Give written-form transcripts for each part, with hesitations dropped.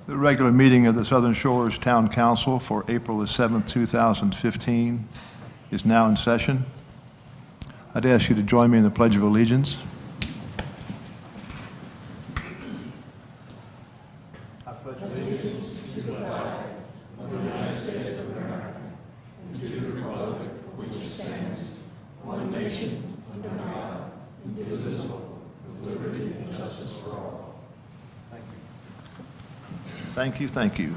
The regular meeting of the Southern Shores Town Council for April the 7th, 2015 is now in session. I'd ask you to join me in the Pledge of Allegiance. I pledge allegiance to the flag of the United States of America and to the republic for which it stands, one nation, under God, indivisible, with liberty and justice for all. Thank you, thank you.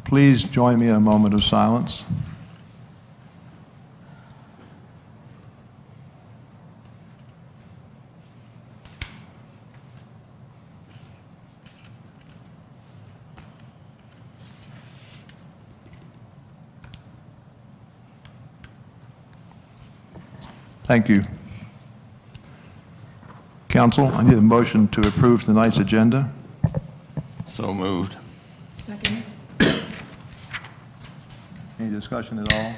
Please join me in a moment of silence. Thank you. Council, I need a motion to approve tonight's agenda. So moved. Second. Any discussion at all?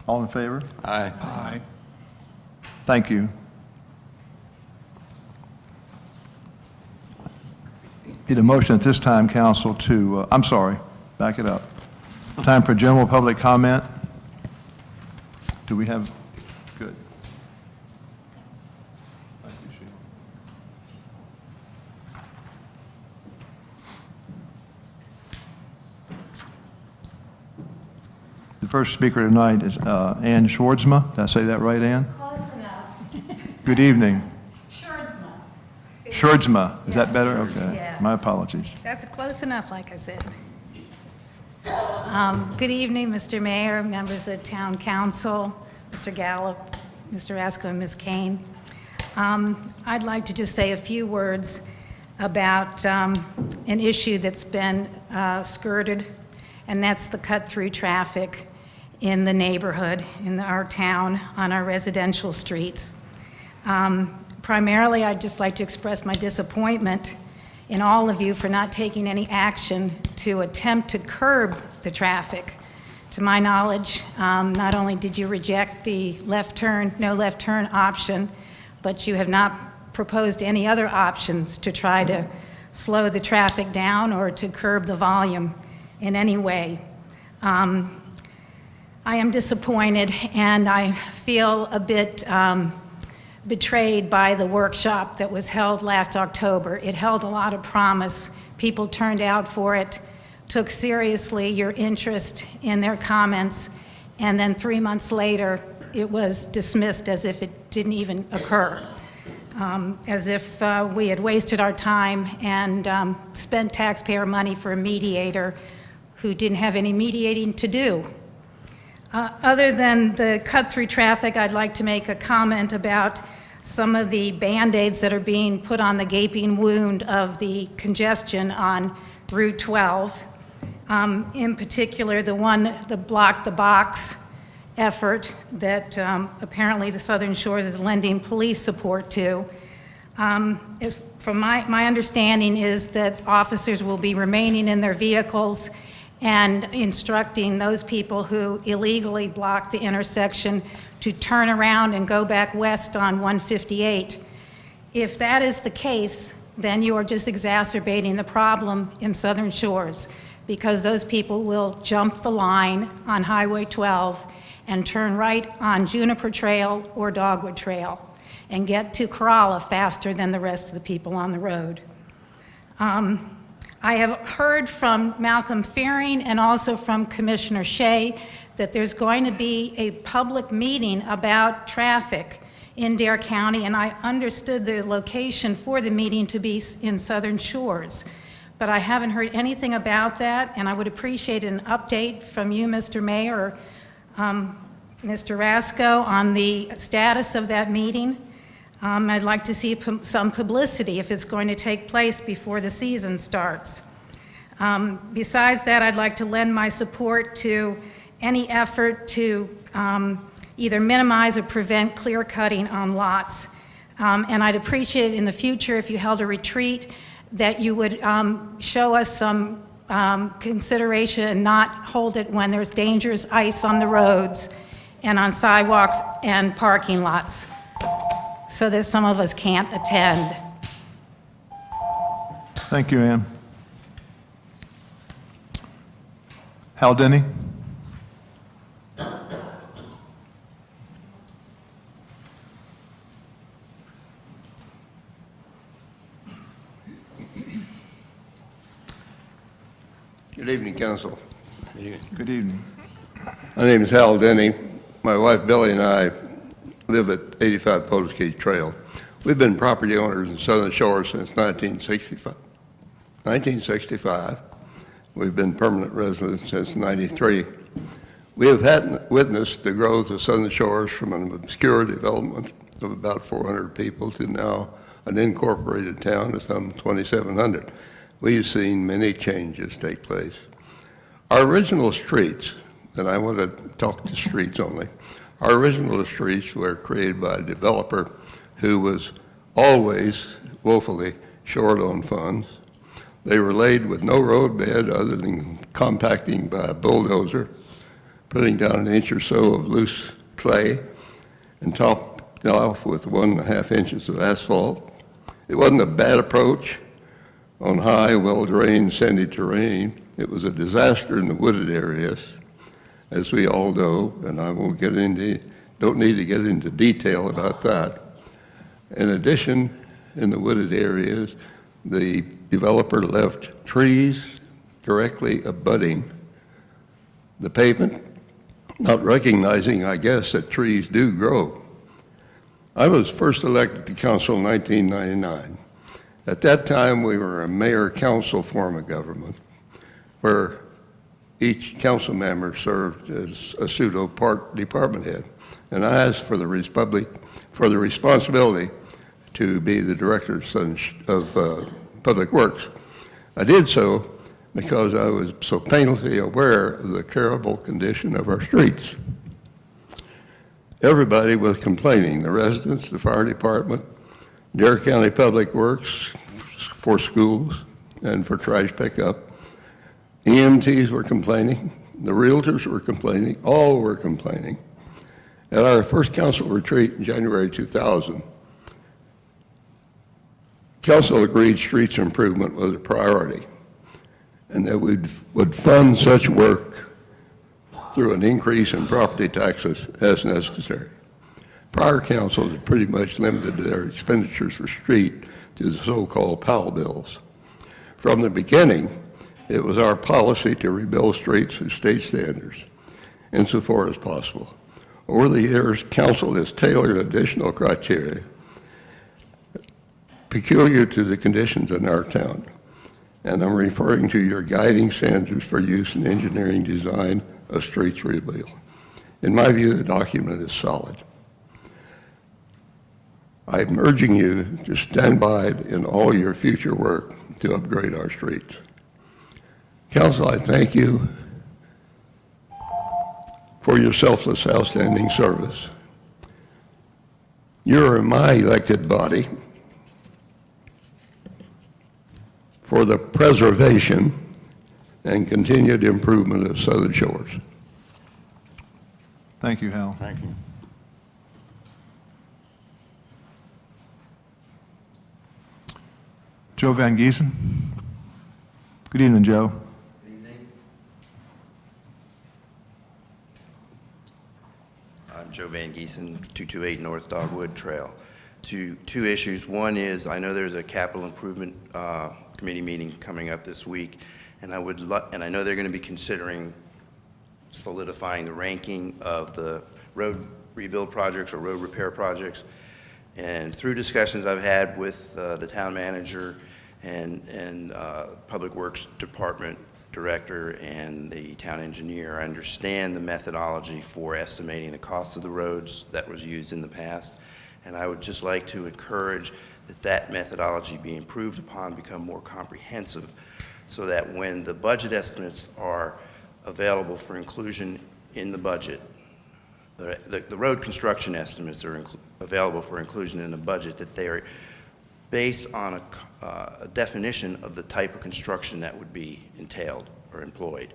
All in favor? Aye. Aye. Thank you. Need a motion at this time, Council, to, I'm sorry, back it up. Time for general public comment. Do we have, good. Thank you, Sheila. The first speaker tonight is Ann Schwartzma. Did I say that right, Ann? Close enough. Good evening. Schwartzma. Schwartzma, is that Yeah, better? Schwartz, Okay, yeah. my apologies. That's close enough, like I said. Good evening, Mr. Mayor, members of the Town Council, Mr. Gallup, Mr. Rasko, and Ms. Kane. I'd like to just say a few words about an issue that's been skirted, and that's the cut-through traffic in the neighborhood, in our town, on our residential streets. Primarily, I'd just like to express my disappointment in all of you for not taking any action to attempt to curb the traffic. To my knowledge, not only did you reject the left turn, no left turn option, but you have not proposed any other options to try to slow the traffic down or to curb the volume in any way. I am disappointed, and I feel a bit betrayed by the workshop that was held last October. It held a lot of promise. People turned out for it, took seriously your interest in their comments, and then 3 months later, it was dismissed as if it didn't even occur, as if we had wasted our time and spent taxpayer money for a mediator who didn't have any mediating to do. Other than the cut-through traffic, I'd like to make a comment about some of the Band-Aids that are being put on the gaping wound of the congestion on Route 12. In particular, the Block the Box effort that apparently the Southern Shores is lending police support to. From my understanding is that officers will be remaining in their vehicles and instructing those people who illegally block the intersection to turn around and go back west on 158. If that is the case, then you are just exacerbating the problem in Southern Shores, because those people will jump the line on Highway 12 and turn right on Juniper Trail or Dogwood Trail and get to Corolla faster than the rest of the people on the road. I have heard from Malcolm Fearing and also from Commissioner Shea that there's going to be a public meeting about traffic in Dare County, and I understood the location for the meeting to be in Southern Shores. But I haven't heard anything about that, and I would appreciate an update from you, Mr. Mayor, or Mr. Rasko, on the status of that meeting. I'd like to see some publicity if it's going to take place before the season starts. Besides that, I'd like to lend my support to any effort to either minimize or prevent clear cutting on lots. And I'd appreciate it in the future if you held a retreat that you would show us some consideration and not hold it when there's dangerous ice on the roads and on sidewalks and parking lots, so that some of us can't attend. Thank you, Ann. Hal Denny? Good evening, Council. Good evening. My name is Hal Denny. My wife Billy and I live at 85 Potoskey Trail. We've been property owners in Southern Shore since 1965. We've been permanent residents since '93. We have witnessed the growth of Southern Shores from an obscure development of about 400 people to now an incorporated town of some 2,700. We've seen many changes take place. Our original streets, and I want to talk to streets only, our original streets were created by a developer who was always woefully short on funds. They were laid with no road bed other than compacting by a bulldozer, putting down an inch or so of loose clay, and topped off with 1.5 inches of asphalt. It wasn't a bad approach on high, well-drained, sandy terrain. It was a disaster in the wooded areas, as we all know, and I don't need to get into detail about that. In addition, in the wooded areas, the developer left trees directly abutting the pavement, not recognizing, I guess, that trees do grow. I was first elected to council in 1999. At that time, we were a mayor-council form of government, where each council member served as a pseudo-part department head. And I asked for the responsibility to be the director of Public Works. I did so because I was so painfully aware of the terrible condition of our streets. Everybody was complaining, the residents, the fire department, Dare County Public Works for schools and for trash pickup. EMTs were complaining, the realtors were complaining, all were complaining. At our first council retreat in January 2000, council agreed streets improvement was a priority and that we would fund such work through an increase in property taxes as necessary. Prior councils had pretty much limited their expenditures for street to the so-called PAL bills. From the beginning, it was our policy to rebuild streets to state standards insofar as possible. Over the years, council has tailored additional criteria peculiar to the conditions in our town. And I'm referring to your guiding standards for use in engineering design of streets rebuild. In my view, the document is solid. I'm urging you to stand by in all your future work to upgrade our streets. Council, I thank you for your selfless, outstanding service. You're my elected body for the preservation and continued improvement of Southern Shores. Thank you, Hal. Thank you. Joe Van Giesen. Good evening, Joe. Good evening. I'm Joe Van Giesen, 228 North Dogwood Trail. Two issues. One is, I know there's a capital improvement committee meeting coming up this week, and I know they're going to be considering solidifying the ranking of the road rebuild projects or road repair projects. And through discussions I've had with the town manager and Public Works Department director and the town engineer, I understand the methodology for estimating the cost of the roads that was used in the past. And I would just like to encourage that methodology be improved upon, become more comprehensive, so that when the budget estimates are available for inclusion in the budget, the road construction estimates are available for inclusion in the budget, that they are based on a definition of the type of construction that would be entailed or employed.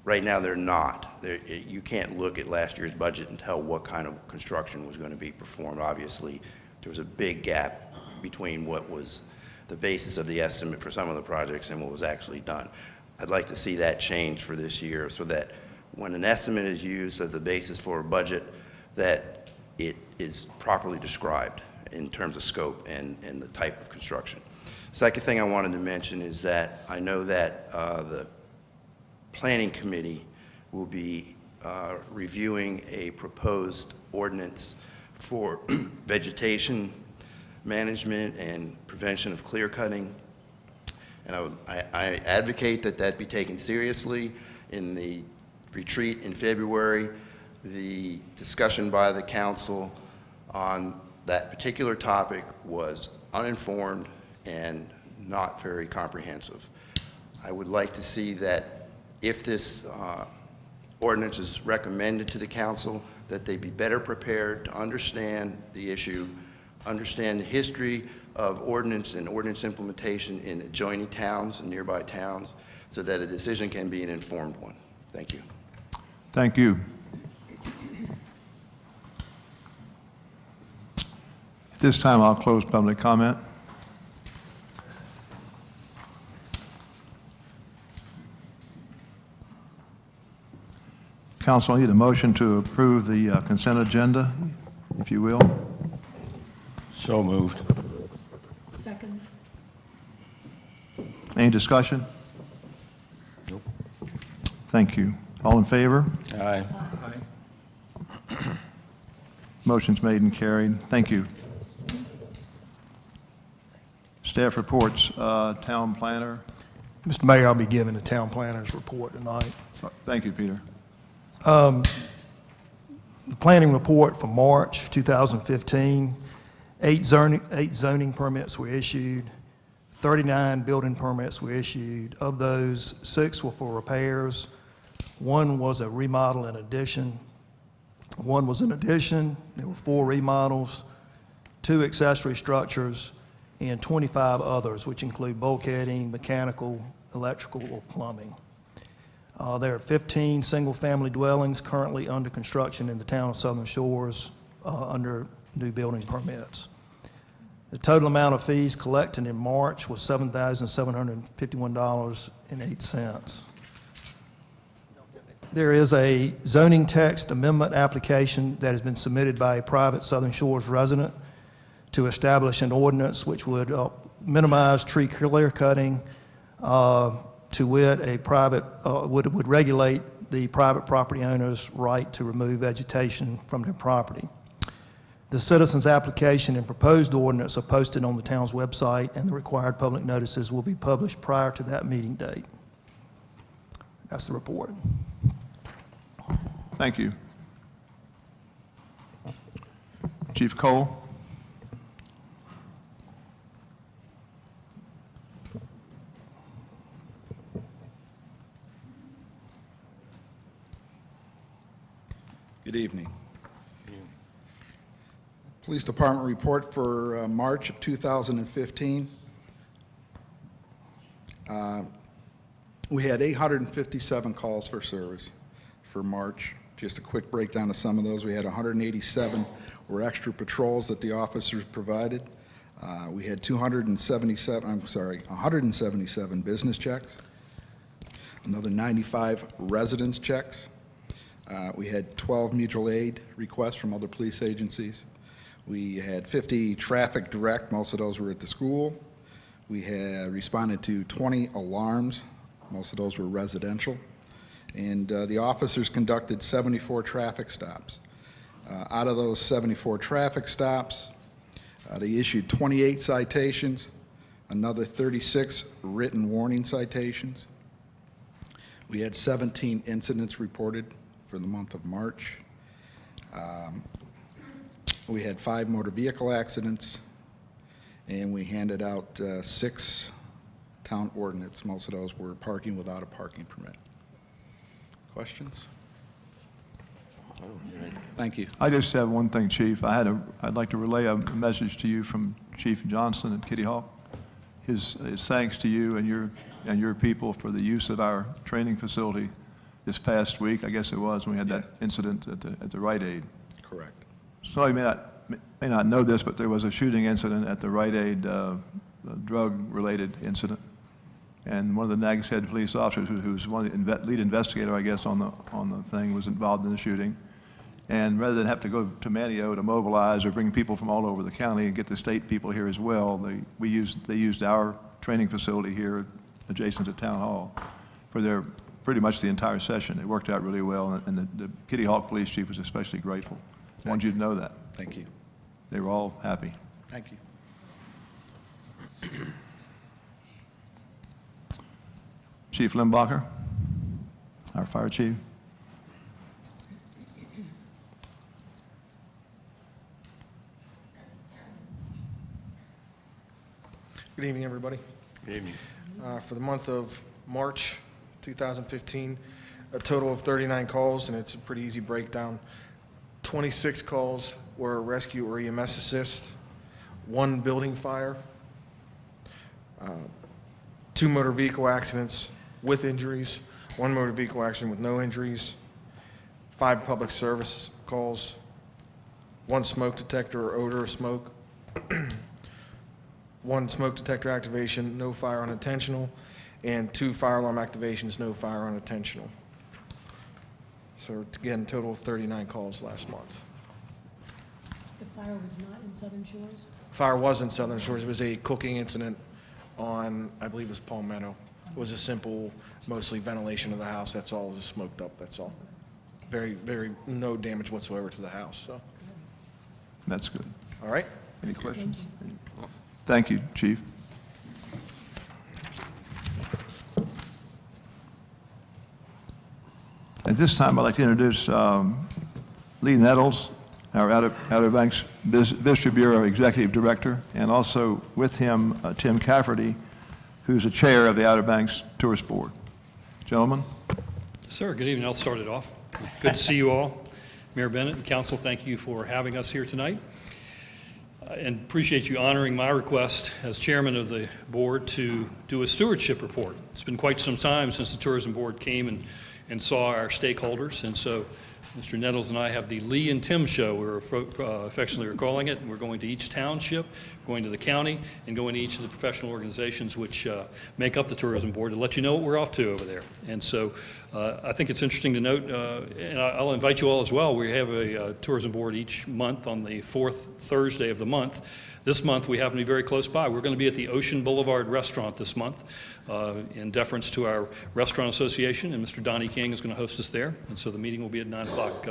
Right now, they're not. You can't look at last year's budget and tell what kind of construction was going to be performed. Obviously, there was a big gap between what was the basis of the estimate for some of the projects and what was actually done. I'd like to see that change for this year so that when an estimate is used as a basis for a budget, that it is properly described in terms of scope and the type of construction. Second thing I wanted to mention is that I know that the Planning Committee will be reviewing a proposed ordinance for vegetation management and prevention of clear cutting. And I advocate that that be taken seriously. In the retreat in February, the discussion by the council on that particular topic was uninformed and not very comprehensive. I would like to see that if this ordinance is recommended to the council, that they be better prepared to understand the issue, understand the history of ordinance and ordinance implementation in adjoining towns and nearby towns, so that a decision can be an informed one. Thank you. Thank you. At this time, I'll close public comment. Council, I need a motion to approve the consent agenda, if you will. So moved. Second. Any discussion? Nope. Thank you. All in favor? Aye. Motion's made and carried. Thank you. Staff reports, town planner. Mr. Mayor, I'll be giving the town planner's report tonight. Thank you, Peter. The planning report for March 2015, 8 zoning permits were issued, 39 building permits were issued. Of those, 6 were for repairs, 1 was a remodel and addition, 1 was an addition, there were 4 remodels, 2 accessory structures, and 25 others, which include bulkheading, mechanical, electrical, or plumbing. There are 15 single-family dwellings currently under construction in the town of Southern Shores under new building permits. The total amount of fees collected in March was $7,751.08. There is a zoning text amendment application that has been submitted by a private Southern Shores resident to establish an ordinance which would minimize tree clear cutting, to wit, a private, would regulate the private property owner's right to remove vegetation from their property. The citizen's application and proposed ordinance are posted on the town's website, and the required public notices will be published prior to that meeting date. That's the report. Thank you. Chief Cole? Good evening. Police Department report for March of 2015. We had 857 calls for service for March. Just a quick breakdown of some of those. We had 187 were extra patrols that the officers provided. We had 177 business checks, another 95 residence checks. We had 12 mutual aid requests from other police agencies. We had 50 traffic direct, most of those were at the school. We had responded to 20 alarms, most of those were residential. And the officers conducted 74 traffic stops. Out of those 74 traffic stops, they issued 28 citations, another 36 written warning citations. We had 17 incidents reported for the month of March. We had 5 motor vehicle accidents, and we handed out 6 town ordinance. Most of those were parking without a parking permit. Questions? Thank you. I just have one thing, Chief. I'd like to relay a message to you from Chief Johnson at Kitty Hawk. His thanks to you and your people for the use of our training facility this past week, I guess it was, when we had that incident at the Rite Aid. Correct. So you may not know this, but there was a shooting incident at the Rite Aid, a drug-related incident. And one of the Nags Head police officers, who's one of the lead investigator, I guess, on the thing, was involved in the shooting. And rather than have to go to Manio to mobilize or bring people from all over the county and get the state people here as well, they used our training facility here adjacent to Town Hall for pretty much the entire session. It worked out really well, and the Kitty Hawk Police Chief was especially grateful. I wanted you to know that. Thank you. They were all happy. Thank you. Chief Limbacher, our fire chief. Good evening, everybody. Good evening. For the month of March 2015, a total of 39 calls, and it's a pretty easy breakdown. 26 calls were rescue or EMS assist, 1 building fire, 2 motor vehicle accidents with injuries, 1 motor vehicle accident with no injuries, 5 public service calls, 1 smoke detector or odor of smoke, 1 smoke detector activation, no fire unintentional, and 2 fire alarm activations, no fire unintentional. So again, total of 39 calls last month. The fire was not in Southern Shores? Fire was in Southern Shores. It was a cooking incident on, I believe it was Palmetto. It was a simple, mostly ventilation of the house. That's all. It was smoked up, that's all. Very, no damage whatsoever to the house, so. That's good. All right? Any questions? Thank you, Chief. At this time, I'd like to introduce Lee Nettles, our Outer Banks Vista Bureau Executive Director, and also with him, Tim Cafferty, who's the chair of the Outer Banks Tourist Board. Gentlemen? Sir, good evening. I'll start it off. Good to see you all. Mayor Bennett and Council, thank you for having us here tonight. And appreciate you honoring my request as chairman of the board to do a stewardship report. It's been quite some time since the Tourism Board came and saw our stakeholders, and so Mr. Nettles and I have the Lee and Tim Show, we're affectionately calling it. We're going to each township, going to the county, and going to each of the professional organizations which make up the Tourism Board to let you know what we're off to over there. And so I think it's interesting to note, and I'll invite you all as well, we have a Tourism Board each month on the 4th Thursday of the month. This month, we happen to be very close by. We're going to be at the Ocean Boulevard Restaurant this month in deference to our Restaurant Association, and Mr. Donnie King is going to host us there. And so the meeting will be at 9 o'clock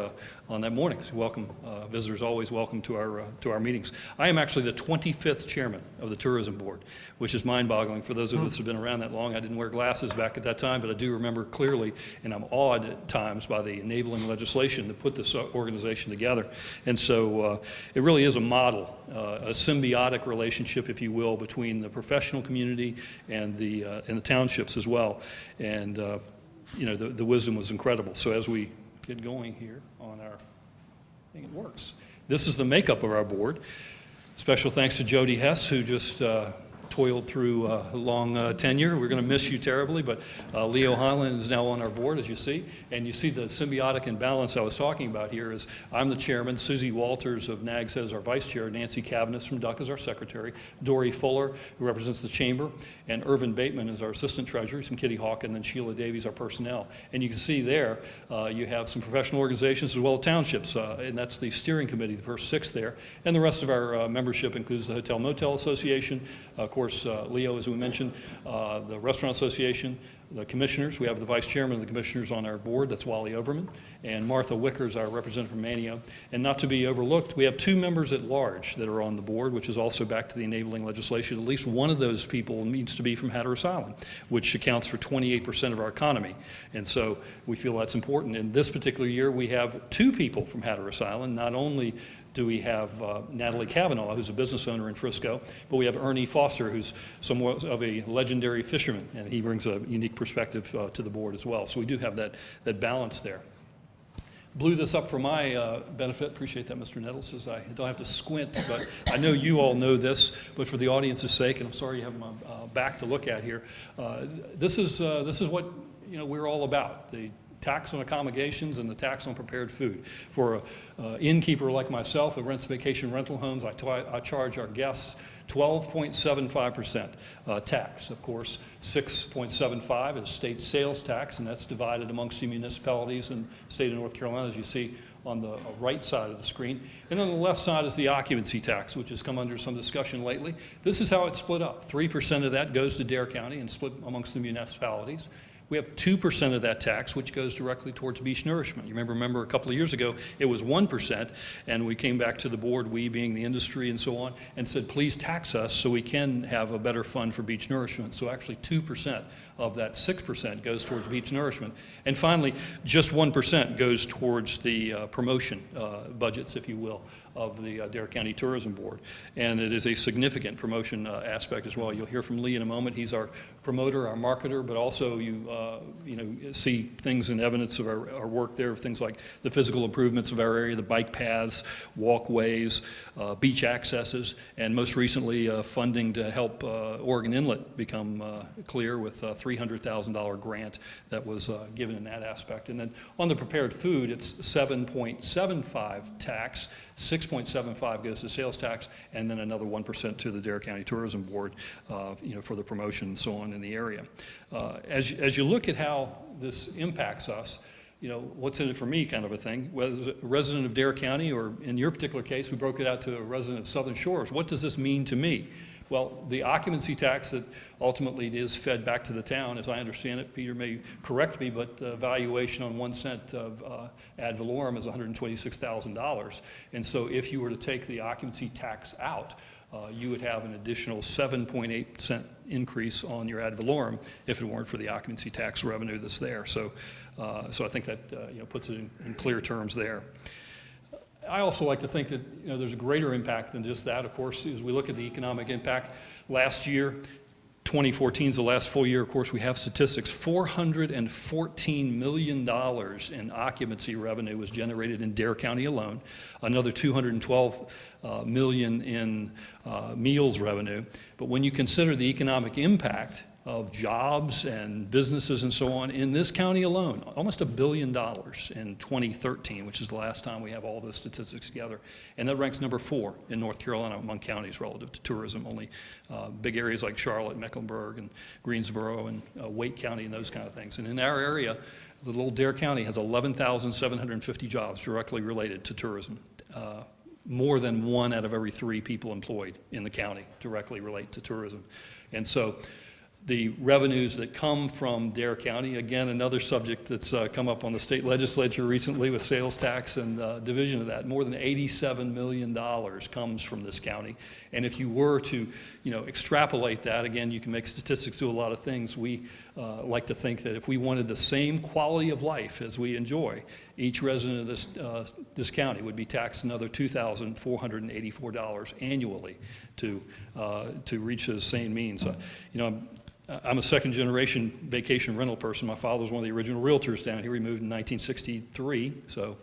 on that morning. So welcome, visitors always welcome to our meetings. I am actually the 25th chairman of the Tourism Board, which is mind-boggling for those of us who have been around that long. I didn't wear glasses back at that time, but I do remember clearly, and I'm awed at times by the enabling legislation that put this organization together. And so it really is a model, a symbiotic relationship, if you will, between the professional community and the townships as well. And you know, the wisdom was incredible. So as we get going here on our, I think it works. This is the makeup of our board. Special thanks to Jody Hess, who just toiled through a long tenure. We're going to miss you terribly, but Leo Hanlon is now on our board, as you see. And you see the symbiotic imbalance I was talking about here is I'm the chairman, Susie Walters of NAGS is our vice chair, Nancy Cavanis from Duck is our secretary, Dory Fuller, who represents the chamber, and Irvin Bateman is our assistant treasurer, some Kitty Hawk, and then Sheila Davies, our personnel. And you can see there, you have some professional organizations as well as townships, and that's the steering committee, the first 6 there. And the rest of our membership includes the Hotel Motel Association, of course, Leo, as we mentioned, the Restaurant Association, the commissioners. We have the vice chairman of the commissioners on our board, that's Wally Overman, and Martha Wickers, our representative from Manio. And not to be overlooked, we have 2 members at large that are on the board, which is also back to the enabling legislation. At least one of those people needs to be from Hatteras Island, which accounts for 28% of our economy. And so we feel that's important. In this particular year, we have 2 people from Hatteras Island. Not only do we have Natalie Cavanaugh, who's a business owner in Frisco, but we have Ernie Foster, who's somewhat of a legendary fisherman, and he brings a unique perspective to the board as well. So we do have that balance there. Blew this up for my benefit. Appreciate that, Mr. Nettles, as I don't have to squint, but I know you all know this, but for the audience's sake, and I'm sorry you have my back to look at here, this is what we're all about. The tax on accommodations and the tax on prepared food. For an innkeeper like myself who rents vacation rental homes, I charge our guests 12.75% tax. Of course, 6.75 is state sales tax, and that's divided amongst the municipalities in the state of North Carolina, as you see on the right side of the screen. And on the left side is the occupancy tax, which has come under some discussion lately. This is how it's split up. 3% of that goes to Dare County and split amongst the municipalities. We have 2% of that tax, which goes directly towards beach nourishment. You remember a couple of years ago, it was 1%, and we came back to the board, we being the industry and so on, and said, please tax us so we can have a better fund for beach nourishment. So actually 2% of that 6% goes towards beach nourishment. And finally, just 1% goes towards the promotion budgets, if you will, of the Dare County Tourism Board. And it is a significant promotion aspect as well. You'll hear from Lee in a moment. He's our promoter, our marketer, but also you see things and evidence of our work there, things like the physical improvements of our area, the bike paths, walkways, beach accesses, and most recently funding to help Oregon Inlet become clear with a $300,000 grant that was given in that aspect. And then on the prepared food, it's 7.75 tax, 6.75 goes to sales tax, and then another 1% to the Dare County Tourism Board, for the promotion and so on in the area. As you look at how this impacts us, what's in it for me kind of a thing, whether a resident of Dare County or in your particular case, we broke it out to a resident of Southern Shores. What does this mean to me? Well, the occupancy tax that ultimately is fed back to the town, as I understand it, Peter may correct me, but the valuation on 1 cent of ad valorem is $126,000. And so if you were to take the occupancy tax out, you would have an additional 7.8% increase on your ad valorem if it weren't for the occupancy tax revenue that's there. So I think that puts it in clear terms there. I also like to think that there's a greater impact than just that. Of course, as we look at the economic impact, last year, 2014 is the last full year. Of course, we have statistics. $414 million in occupancy revenue was generated in Dare County alone. Another $212 million in meals revenue. But when you consider the economic impact of jobs and businesses and so on in this county alone, almost $1 billion in 2013, which is the last time we have all those statistics together. And that ranks number 4 in North Carolina among counties relative to tourism. Only big areas like Charlotte, Mecklenburg, and Greensboro, and Wake County, and those kind of things. And in our area, the little Dare County has 11,750 jobs directly related to tourism. More than 1 out of every 3 people employed in the county directly relate to tourism. And so the revenues that come from Dare County, again, another subject that's come up on the state legislature recently with sales tax and division of that, more than $87 million comes from this county. And if you were to, extrapolate that, again, you can make statistics do a lot of things. We like to think that if we wanted the same quality of life as we enjoy, each resident of this county would be taxed another $2,484 annually to reach those same means. I'm a second-generation vacation rental person. My father was one of the original realtors down here. He moved in 1963, so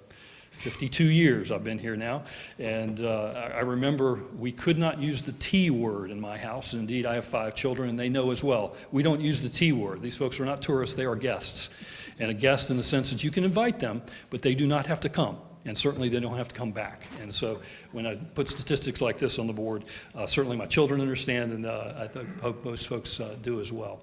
52 years I've been here now. And I remember we could not use the T word in my house. Indeed, I have 5 children, and they know as well. We don't use the T word. These folks are not tourists, they are guests. And a guest in the sense that you can invite them, but they do not have to come. And certainly they don't have to come back. And so when I put statistics like this on the board, certainly my children understand, and I hope most folks do as well.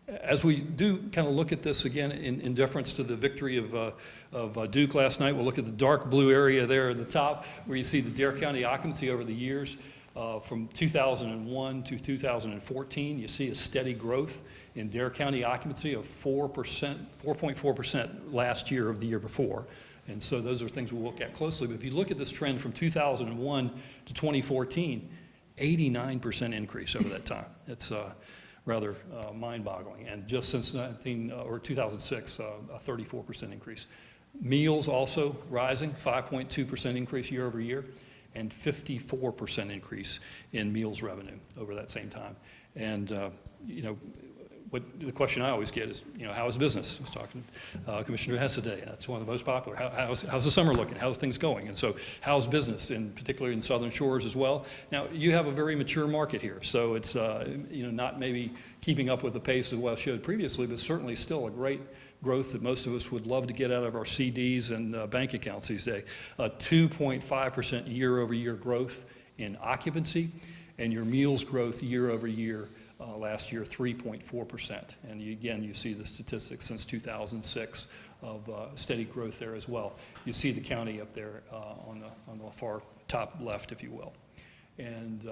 As we do kind of look at this again in deference to the victory of Duke last night, we'll look at the dark blue area there at the top where you see the Dare County occupancy over the years. From 2001 to 2014, you see a steady growth in Dare County occupancy of 4.4% last year of the year before. And so those are things we'll look at closely. But if you look at this trend from 2001 to 2014, 89% increase over that time. It's rather mind-boggling. And just since 2006, a 34% increase. Meals also rising, 5.2% increase year over year, and 54% increase in meals revenue over that same time. And the question I always get is, how is business? I was talking to Commissioner Hess today. That's one of the most popular. How's the summer looking? How's things going? And so how's business, particularly in Southern Shores as well? Now, you have a very mature market here, so it's not maybe keeping up with the pace of what I showed previously, but certainly still a great growth that most of us would love to get out of our CDs and bank accounts these days. 2.5% year-over-year growth in occupancy, and your meals growth year-over-year last year, 3.4%. And again, you see the statistics since 2006 of steady growth there as well. You see the county up there on the far top left, if you will. And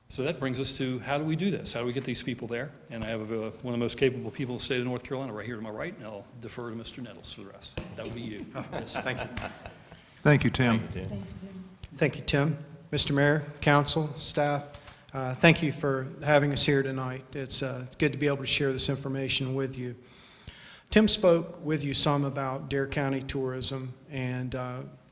so that brings us to, how do we do this? How do we get these people there? And I have one of the most capable people in the state of North Carolina right here to my right, and I'll defer to Mr. Nettles for the rest. That would be you. Yes, thank you. Thank you, Tim. Thank you, Tim. Mr. Mayor, council, staff, thank you for having us here tonight. It's good to be able to share this information with you. Tim spoke with you some about Dare County tourism and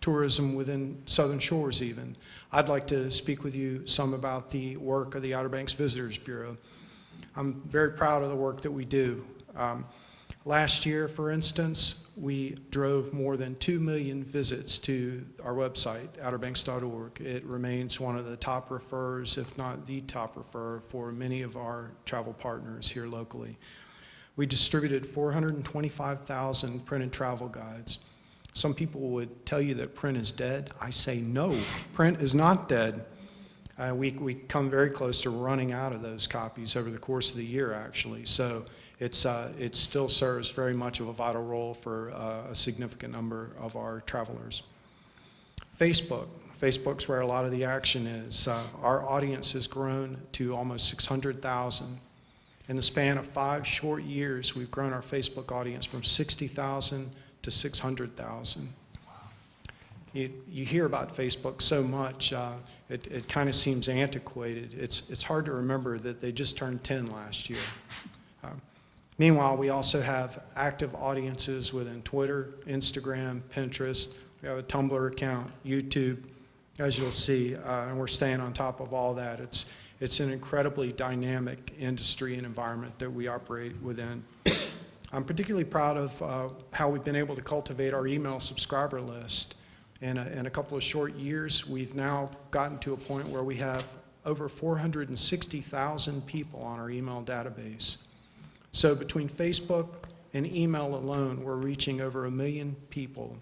tourism within Southern Shores even. I'd like to speak with you some about the work of the Outer Banks Visitors Bureau. I'm very proud of the work that we do. Last year, for instance, we drove more than 2 million visits to our website, outerbanks.org. It remains one of the top referrers, if not the top referrer, for many of our travel partners here locally. We distributed 425,000 printed travel guides. Some people would tell you that print is dead. I say no, print is not dead. We come very close to running out of those copies over the course of the year, actually. So it still serves very much of a vital role for a significant number of our travelers. Facebook's where a lot of the action is. Our audience has grown to almost 600,000. In the span of 5 short years, we've grown our Facebook audience from 60,000 to 600,000. You hear about Facebook so much, it kind of seems antiquated. It's hard to remember that they just turned 10 last year. Meanwhile, we also have active audiences within Twitter, Instagram, Pinterest. We have a Tumblr account, YouTube, as you'll see, and we're staying on top of all that. It's an incredibly dynamic industry and environment that we operate within. I'm particularly proud of how we've been able to cultivate our email subscriber list. In a couple of short years, we've now gotten to a point where we have over 460,000 people on our email database. So between Facebook and email alone, we're reaching over 1 million people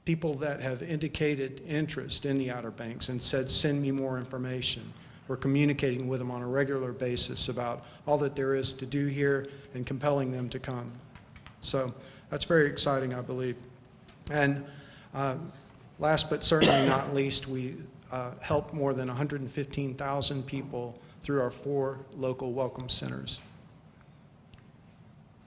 that have indicated interest in the Outer Banks and said, send me more information. We're communicating with them on a regular basis about all that there is to do here and compelling them to come. So that's very exciting, I believe. And last but certainly not least, we helped more than 115,000 people through our 4 local welcome centers.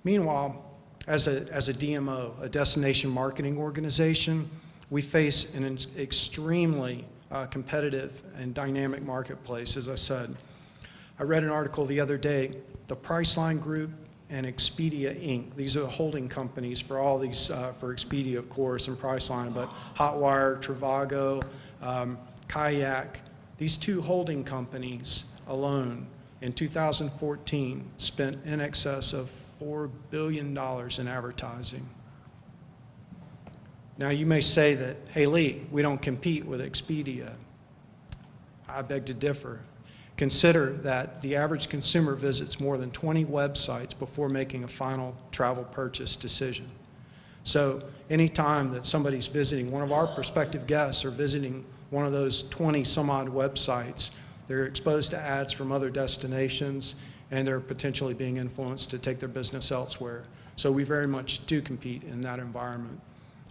Meanwhile, as a DMO, a destination marketing organization, we face an extremely competitive and dynamic marketplace, as I said. I read an article the other day, the Priceline Group and Expedia Inc. These are the holding companies for all these, for Expedia, of course, and Priceline, but Hotwire, Trivago, Kayak, these 2 holding companies alone in 2014 spent in excess of $4 billion in advertising. Now you may say that, hey Lee, we don't compete with Expedia. I beg to differ. Consider that the average consumer visits more than 20 websites before making a final travel purchase decision. So anytime that somebody's visiting, one of our prospective guests are visiting one of those 20 some odd websites, they're exposed to ads from other destinations and they're potentially being influenced to take their business elsewhere. So we very much do compete in that environment.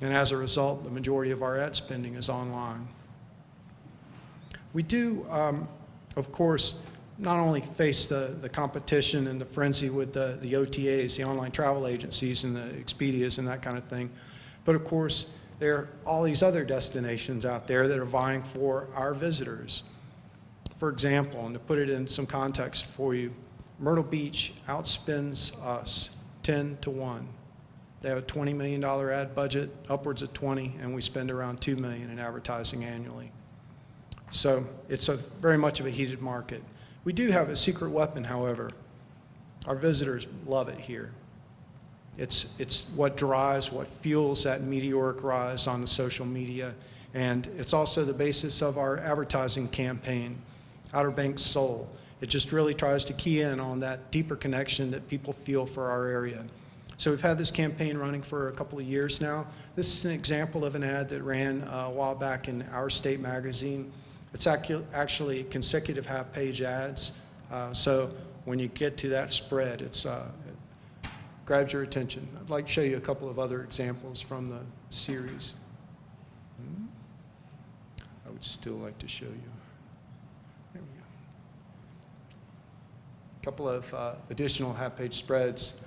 And as a result, the majority of our ad spending is online. We do, of course, not only face the competition and the frenzy with the OTAs, the online travel agencies and the Expedias and that kind of thing, but of course, there are all these other destinations out there that are vying for our visitors. For example, and to put it in some context for you, Myrtle Beach outspends us 10 to 1. They have a $20 million ad budget, upwards of 20, and we spend around $2 million in advertising annually. So it's very much of a heated market. We do have a secret weapon, however. Our visitors love it here. It's what drives, what fuels that meteoric rise on the social media, and it's also the basis of our advertising campaign, Outer Banks Soul. It just really tries to key in on that deeper connection that people feel for our area. So we've had this campaign running for a couple of years now. This is an example of an ad that ran a while back in Our State magazine. It's actually consecutive half-page ads. So when you get to that spread, it grabs your attention. I'd like to show you a couple of other examples from the series. I would still like to show you. There we go. A couple of additional half-page spreads,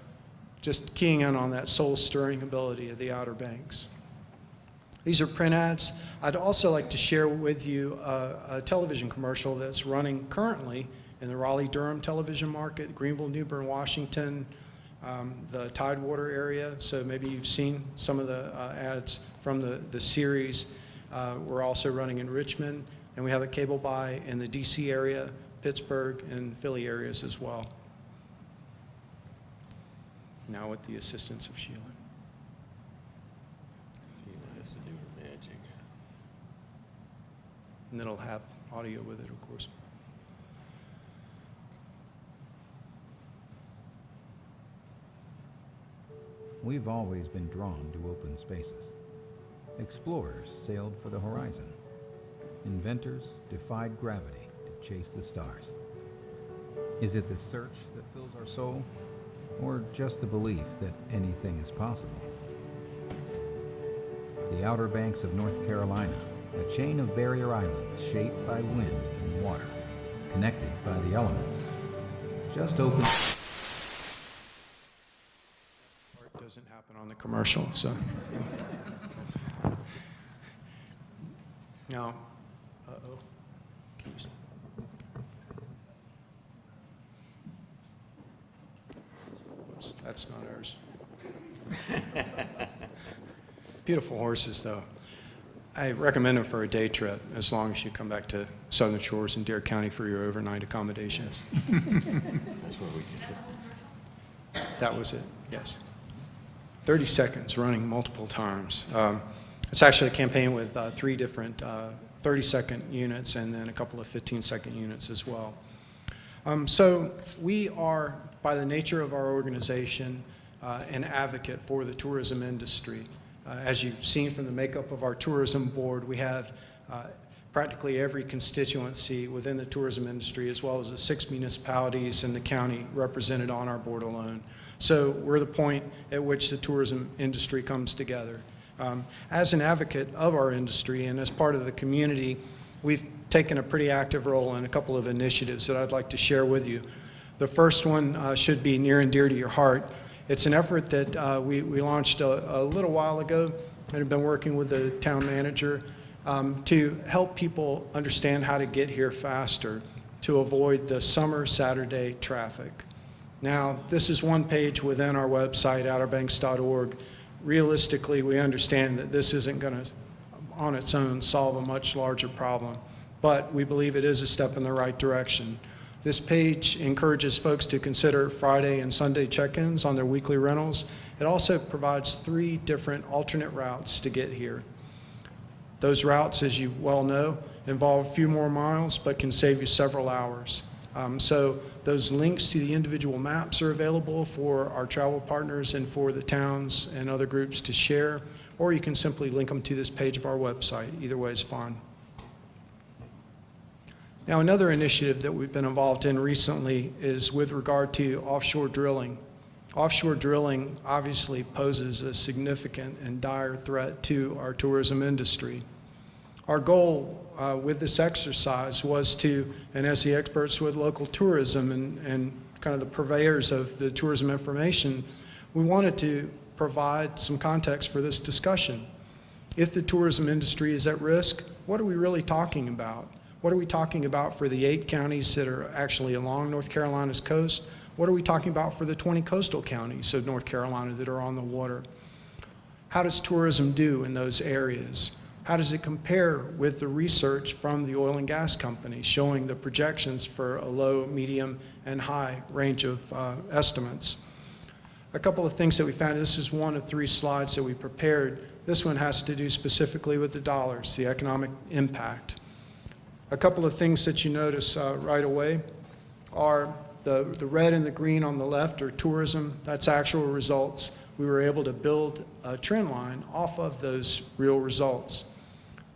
just keying in on that soul-stirring ability of the Outer Banks. These are print ads. I'd also like to share with you a television commercial that's running currently in the Raleigh-Durham television market, Greenville, New Bern, Washington, the Tidewater area. So maybe you've seen some of the ads from the series. We're also running in Richmond, and we have a cable buy in the DC area, Pittsburgh, and Philly areas as well. Now with the assistance of Sheila. Has to do her magic. And it'll have audio with it, of course. We've always been drawn to open spaces. Explorers sailed for the horizon. Inventors defied gravity to chase the stars. Is it the search that fills our soul, or just the belief that anything is possible? The Outer Banks of North Carolina, a chain of barrier islands shaped by wind and water, connected by the elements. Just open. Part doesn't happen on the commercial, so. Now, uh-oh. Can you... Oops, that's not ours. Beautiful horses, though. I recommend them for a day trip, as long as you come back to Southern Shores and Dare County for your overnight accommodations. That's where we get the That was it, yes. 30 seconds, running multiple times. It's actually a campaign with 3 different 30-second units and then a couple of 15-second units as well. So we are, by the nature of our organization, an advocate for the tourism industry. As you've seen from the makeup of our tourism board, we have practically every constituency within the tourism industry, as well as the 6 municipalities and the county represented on our board alone. So we're the point at which the tourism industry comes together. As an advocate of our industry and as part of the community, we've taken a pretty active role in a couple of initiatives that I'd like to share with you. The first one should be near and dear to your heart. It's an effort that we launched a little while ago and have been working with the town manager to help people understand how to get here faster to avoid the summer Saturday traffic. Now, this is one page within our website, outerbanks.org. Realistically, we understand that this isn't going to, on its own, solve a much larger problem, but we believe it is a step in the right direction. This page encourages folks to consider Friday and Sunday check-ins on their weekly rentals. It also provides 3 different alternate routes to get here. Those routes, as you well know, involve a few more miles, but can save you several hours. So those links to the individual maps are available for our travel partners and for the towns and other groups to share, or you can simply link them to this page of our website. Either way is fine. Now, another initiative that we've been involved in recently is with regard to offshore drilling. Offshore drilling obviously poses a significant and dire threat to our tourism industry. Our goal with this exercise was to, and as the experts with local tourism and kind of the purveyors of the tourism information, we wanted to provide some context for this discussion. If the tourism industry is at risk, what are we really talking about? What are we talking about for the 8 counties that are actually along North Carolina's coast? What are we talking about for the 20 coastal counties of North Carolina that are on the water? How does tourism do in those areas? How does it compare with the research from the oil and gas companies showing the projections for a low, medium, and high range of estimates? A couple of things that we found. This is one of 3 slides that we prepared. This one has to do specifically with the dollars, the economic impact. A couple of things that you notice right away are the red and the green on the left are tourism. That's actual results. we were able to build a trend line off of those real results.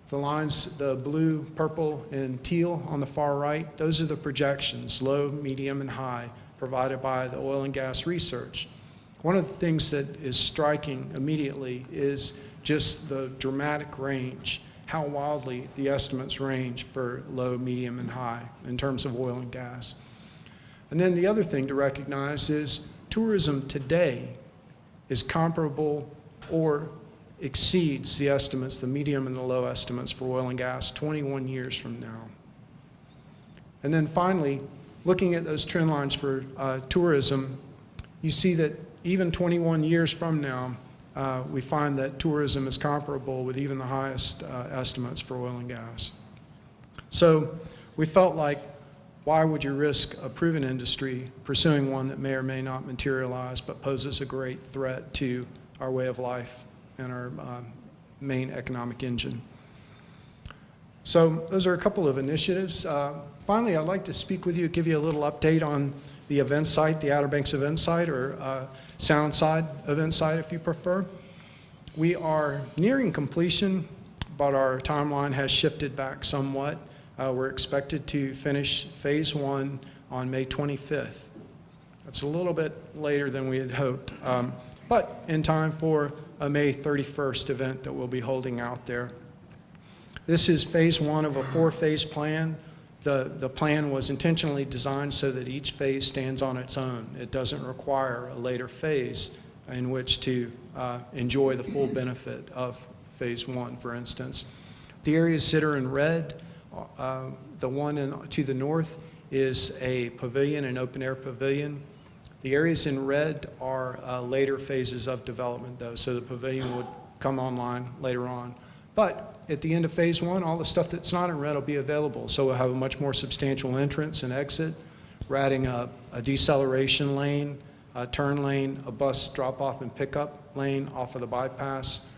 The lines, the blue, purple, and teal on the far right, those are the projections, low, medium, and high, provided by the oil and gas research. One of the things that is striking immediately is just the dramatic range, how wildly the estimates range for low, medium, and high in terms of oil and gas. And then the other thing to recognize is tourism today is comparable or exceeds the estimates, the medium and the low estimates for oil and gas 21 years from now. And then finally, looking at those trend lines for tourism, you see that even 21 years from now, we find that tourism is comparable with even the highest estimates for oil and gas. So we felt like, why would you risk a proven industry pursuing one that may or may not materialize but poses a great threat to our way of life and our main economic engine? So those are a couple of initiatives. Finally, I'd like to speak with you, give you a little update on the event site, the Outer Banks event site, or Soundside event site if you prefer. We are nearing completion, but our timeline has shifted back somewhat. We're expected to finish phase 1 on May 25th. That's a little bit later than we had hoped, but in time for a May 31st event that we'll be holding out there. This is phase 1 of a 4-phase plan. The plan was intentionally designed so that each phase stands on its own. It doesn't require a later phase in which to enjoy the full benefit of phase 1, for instance. The areas that are in red, the one to the north is a pavilion, an open-air pavilion. The areas in red are later phases of development, though, so the pavilion would come online later on. But at the end of phase 1, all the stuff that's not in red will be available, so we'll have a much more substantial entrance and exit. We're adding a deceleration lane, a turn lane, a bus drop-off and pickup lane off of the bypass.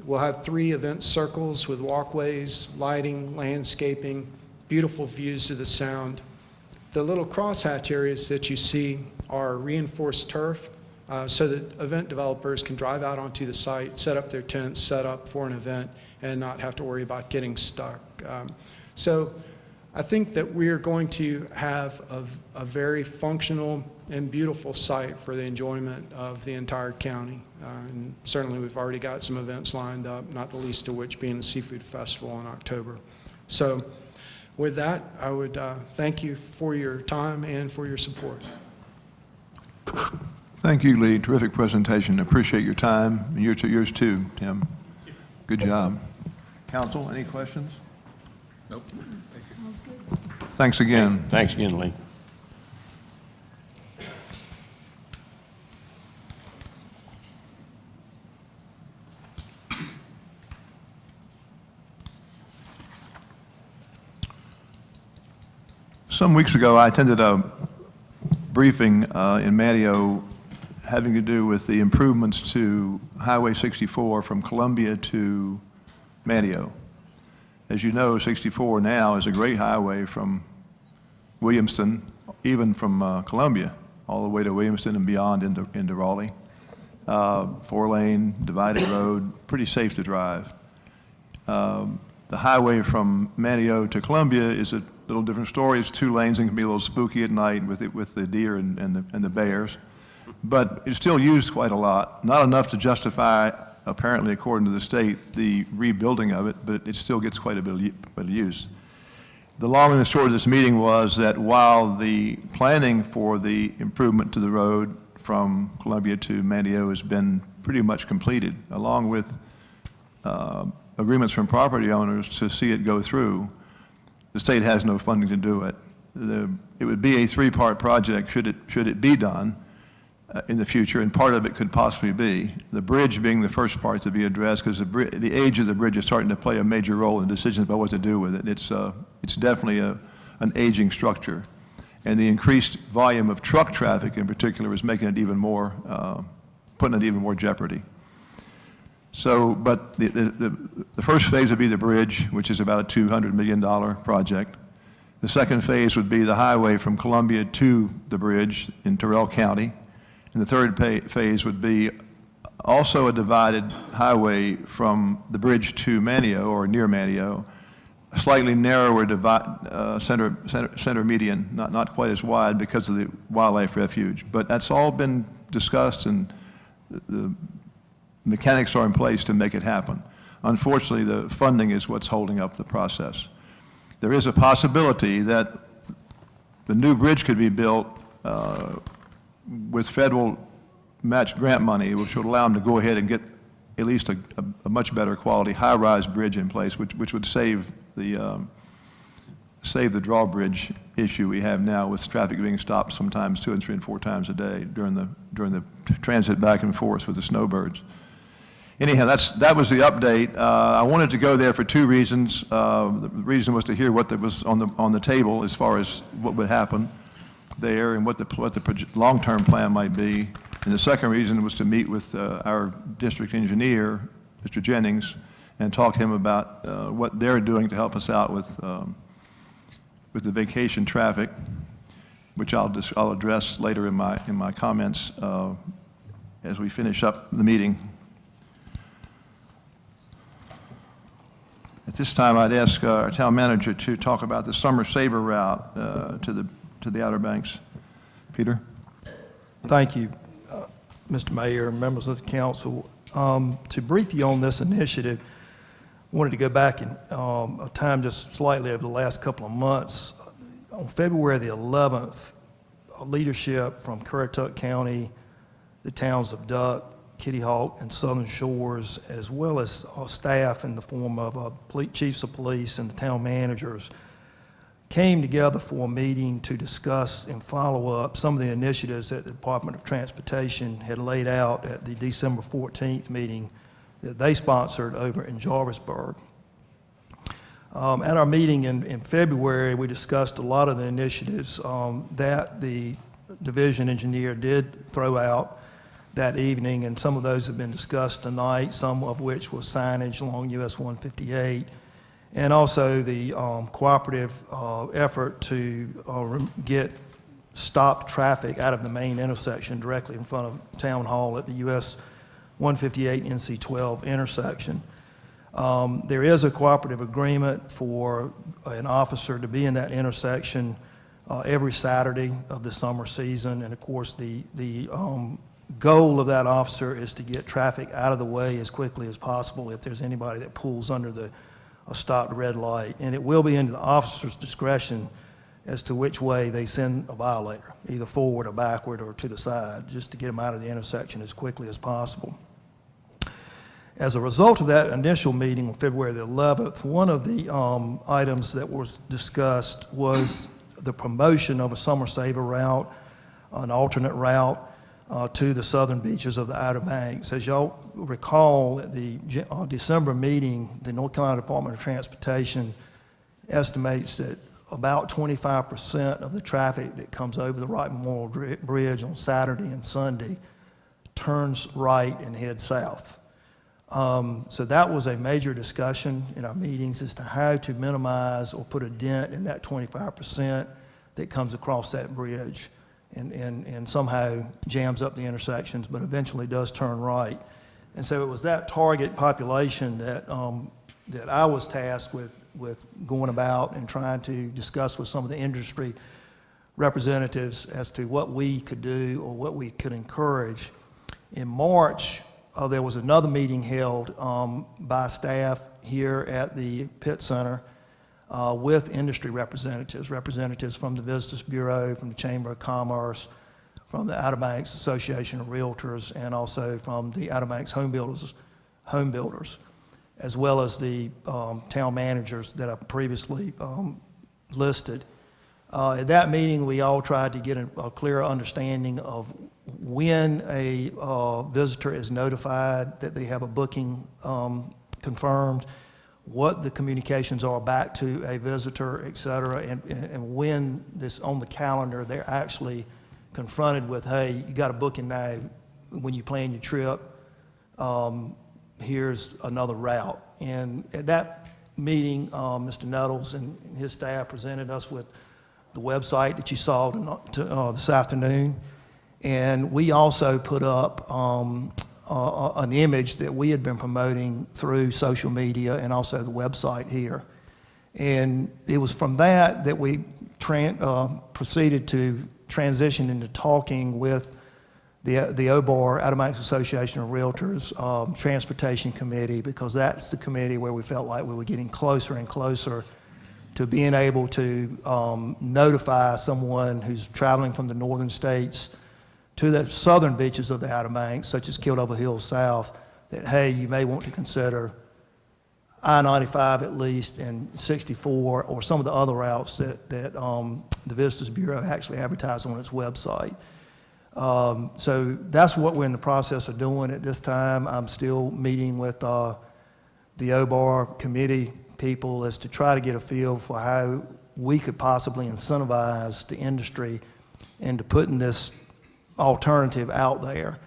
We'll have 3 event circles with walkways, lighting, landscaping, beautiful views of the Sound. The little crosshatch areas that you see are reinforced turf so that event developers can drive out onto the site, set up their tents, set up for an event, and not have to worry about getting stuck. So I think that we're going to have a very functional and beautiful site for the enjoyment of the entire county. And certainly we've already got some events lined up, not the least of which being the Seafood Festival in October. So with that, I would thank you for your time and for your support. Thank you, Lee. Terrific presentation. Appreciate your time. And yours too, Tim. Good job. Council, any questions? Nope. Thanks again. Thanks again, Lee. Some weeks ago, I attended a briefing in Matteo having to do with the improvements to Highway 64 from Columbia to Matteo. As you know, 64 now is a great highway from Williamston, even from Columbia, all the way to Williamston and beyond into Raleigh. 4-lane, divided road, pretty safe to drive. The highway from Matteo to Columbia is a little different story. It's 2 lanes and can be a little spooky at night with the deer and the bears. But it's still used quite a lot, not enough to justify, apparently according to the state, the rebuilding of it, but it still gets quite a bit of use. The long and the short of this meeting was that while the planning for the improvement to the road from Columbia to Matteo has been pretty much completed, along with agreements from property owners to see it go through, the state has no funding to do it. It would be a 3-part project should it be done in the future, and part of it could possibly be the bridge being the first part to be addressed, because the age of the bridge is starting to play a major role in decisions about what to do with it. It's definitely an aging structure, and the increased volume of truck traffic in particular is making it even more, putting it even more jeopardy. So, but the first phase would be the bridge, which is about a $200 million project. The second phase would be the highway from Columbia to the bridge in Terrell County. And the third phase would be also a divided highway from the bridge to Manio or near Manio, a slightly narrower center median, not quite as wide because of the wildlife refuge. But that's all been discussed, and the mechanics are in place to make it happen. Unfortunately, the funding is what's holding up the process. There is a possibility that the new bridge could be built with federal match grant money, which would allow them to go ahead and get at least a much better quality high-rise bridge in place, which would save the drawbridge issue we have now with traffic being stopped sometimes 2 and 3 and 4 times a day during the transit back and forth with the snowbirds. Anyhow, that was the update. I wanted to go there for 2 reasons. The reason was to hear what was on the table as far as what would happen there and what the long-term plan might be. And the second reason was to meet with our district engineer, Mr. Jennings, and talk to him about what they're doing to help us out with the vacation traffic, which I'll address later in my comments as we finish up the meeting. At this time, I'd ask our town manager to talk about the Summer Saver route to the Outer Banks. Peter? Thank you, Mr. Mayor, members of the council. To brief you on this initiative, I wanted to go back in a time just slightly over the last couple of months. On February the 11th, leadership from Currituck County, the towns of Duck, Kitty Hawk, and Southern Shores, as well as staff in the form of chiefs of police and the town managers, came together for a meeting to discuss and follow up some of the initiatives that the Department of Transportation had laid out at the December 14th meeting that they sponsored over in Jarvisburg. At our meeting in February, we discussed a lot of the initiatives that the division engineer did throw out that evening, and some of those have been discussed tonight, some of which was signage along US 158, and also the cooperative effort to get stopped traffic out of the main intersection directly in front of Town Hall at the US 158 NC 12 intersection. There is a cooperative agreement for an officer to be in that intersection every Saturday of the summer season, and of course the goal of that officer is to get traffic out of the way as quickly as possible if there's anybody that pulls under a stopped red light. And it will be into the officer's discretion as to which way they send a violator, either forward or backward or to the side, just to get them out of the intersection as quickly as possible. As a result of that initial meeting on February the 11th, one of the items that was discussed was the promotion of a Summer Saver route, an alternate route to the southern beaches of the Outer Banks. As y'all recall, at the December meeting, the North Carolina Department of Transportation estimates that about 25% of the traffic that comes over the Wright Memorial Bridge on Saturday and Sunday turns right and heads south. So that was a major discussion in our meetings as to how to minimize or put a dent in that 25% that comes across that bridge and somehow jams up the intersections, but eventually does turn right. And so it was that target population that I was tasked with going about and trying to discuss with some of the industry representatives as to what we could do or what we could encourage. In March, there was another meeting held by staff here at the Pitt Center with industry representatives from the Visitors Bureau, from the Chamber of Commerce, from the Outer Banks Association of Realtors, and also from the Outer Banks home builders, as well as the town managers that I previously listed. At that meeting, we all tried to get a clear understanding of when a visitor is notified that they have a booking confirmed, what the communications are back to a visitor, et cetera, and when this on the calendar they're actually confronted with, hey, you got a booking now, when you plan your trip, here's another route. And at that meeting, Mr. Nettles and his staff presented us with the website that you saw this afternoon. And we also put up an image that we had been promoting through social media and also the website here. And it was from that we proceeded to transition into talking with the OBAR, Appomattox Association of Realtors, Transportation Committee, because that's the committee where we felt like we were getting closer and closer to being able to notify someone who's traveling from the northern states to the southern beaches of the Outer Banks, such as Kildover Hills South, that, hey, you may want to consider I-95 at least, and 64, or some of the other routes that the Visitors Bureau actually advertised on its website. So that's what we're in the process of doing at this time. I'm still meeting with the OBAR committee people as to try to get a feel for how we could possibly incentivize the industry into putting this alternative out there.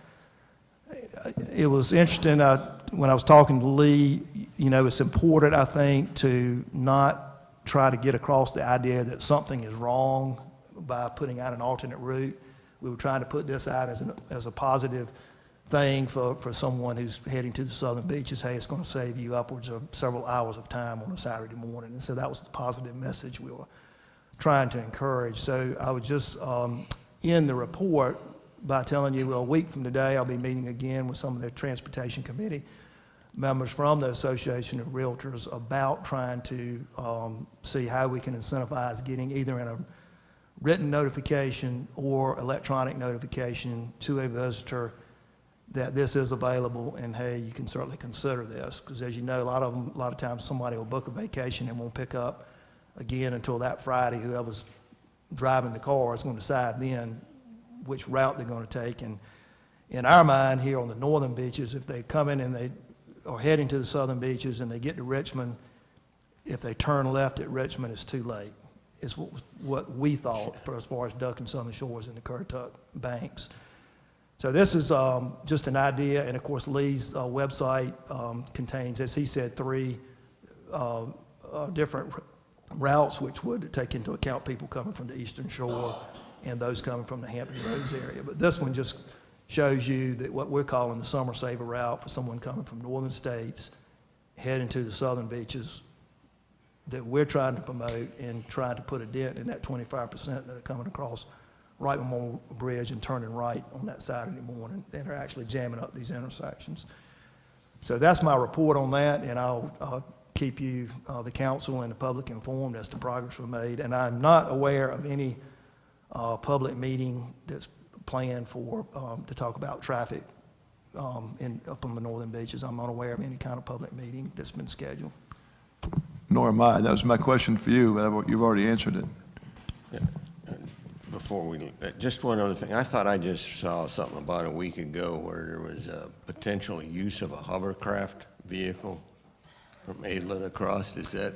It was interesting when I was talking to Lee, you know, it's important, I think, to not try to get across the idea that something is wrong by putting out an alternate route. We were trying to put this out as a positive thing for someone who's heading to the southern beaches. Hey, it's going to save you upwards of several hours of time on a Saturday morning. And so that was the positive message we were trying to encourage. So I would just end the report by telling you, well, a week from today, I'll be meeting again with some of the Transportation Committee members from the Association of Realtors about trying to see how we can incentivize getting either in a written notification or electronic notification to a visitor that this is available, and hey, you can certainly consider this. Because as you know, a lot of times somebody will book a vacation and won't pick up again until that Friday. Whoever's driving the car is going to decide then which route they're going to take. And in our mind here on the northern beaches, if they come in and they are heading to the southern beaches and they get to Richmond, if they turn left at Richmond, it's too late. It's what we thought for as far as Duck and Southern Shores and the Currituck Banks. So this is just an idea, and of course Lee's website contains, as he said, 3 different routes which would take into account people coming from the Eastern Shore and those coming from the Hampton Roads area. But this one just shows you that what we're calling the Summer Saver route for someone coming from northern states heading to the southern beaches that we're trying to promote and trying to put a dent in that 25% that are coming across Wright Memorial Bridge and turning right on that Saturday morning and are actually jamming up these intersections. So that's my report on that, and I'll keep you, the council and the public, informed as to progress we've made. And I'm not aware of any public meeting that's planned for to talk about traffic up on the northern beaches. I'm unaware of any kind of public meeting that's been scheduled. Nor am I. That was my question for you, but you've already answered it. Yeah. Before we, just one other thing. I thought I just saw something about a week ago where there was a potential use of a hovercraft vehicle from Adlet across. Is that?